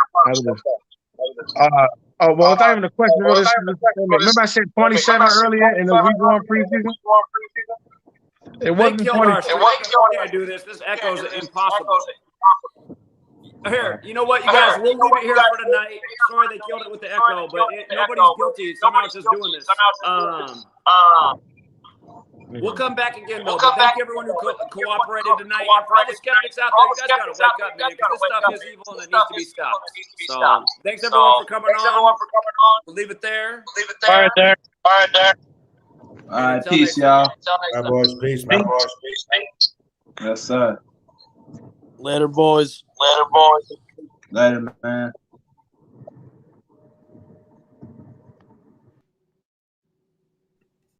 Well, it's not even a question. Remember I said 27 earlier in the week one preseason? It wasn't 20. Can't do this. This echo is impossible. Here, you know what, you guys? We'll leave it here for tonight. Sorry they killed it with the echo, but nobody's guilty. Somehow it's just doing this. We'll come back again, though. But thank you, everyone who cooperated tonight. And for all the skeptics out there, you guys got to wake up, man, because this stuff is evil and it needs to be stopped. So thanks, everyone, for coming on. We'll leave it there. All right, there. All right, peace, y'all. My boys, peace, man. Yes, sir. Later, boys. Later, man.